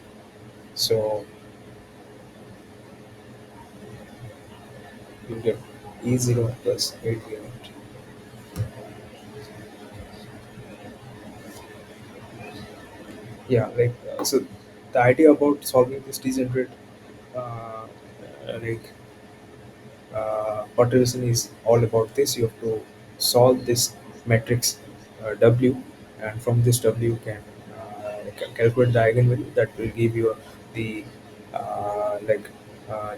A: So you'll get E0 plus 8 V0. Yeah, like so the idea about solving this degenerate uh, like perturbation is all about this. You have to solve this matrix W, and from this W you can calculate the eigenvalue that will give you the like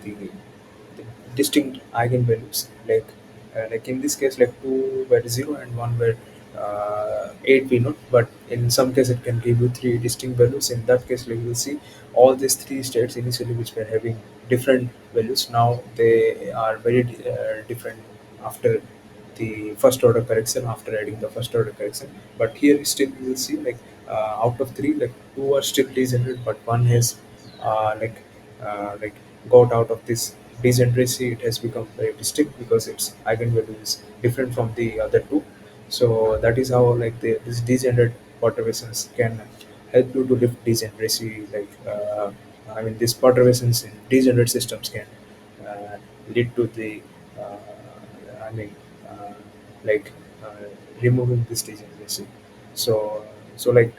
A: the distinct eigenvalues. Like in this case, like two were 0 and one were 8 V0, but in some case it can give you three distinct values. In that case, like you will see all these three states initially which were having different values, now they are very different after the first order correction, after adding the first order correction. But here still you will see like out of three, like two are still degenerate, but one has like got out of this degeneracy. It has become very distinct because its eigenvalue is different from the other two. So that is how like this degenerate perturbations can help you to lift degeneracy. Like I mean, these perturbations in degenerate systems can uh, lead to the I mean like removing this degeneracy. So like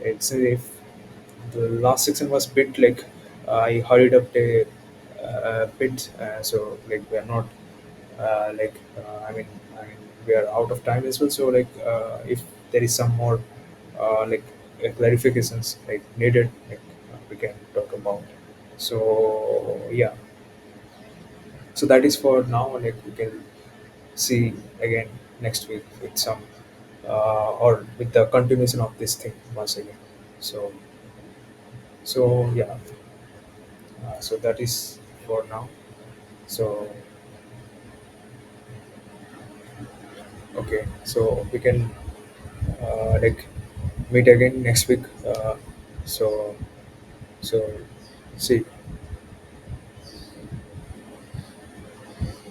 A: it's if the last section was bit like I hurried up a bit, so like we are not I mean we are out of time as well. So like if there is some more like clarifications like needed, like we can talk about. So yeah, so that is for now. Like we can see again next week with some or with the continuation of this thing once again. So yeah, so that is for now. So okay, so we can like meet again next week. So so see.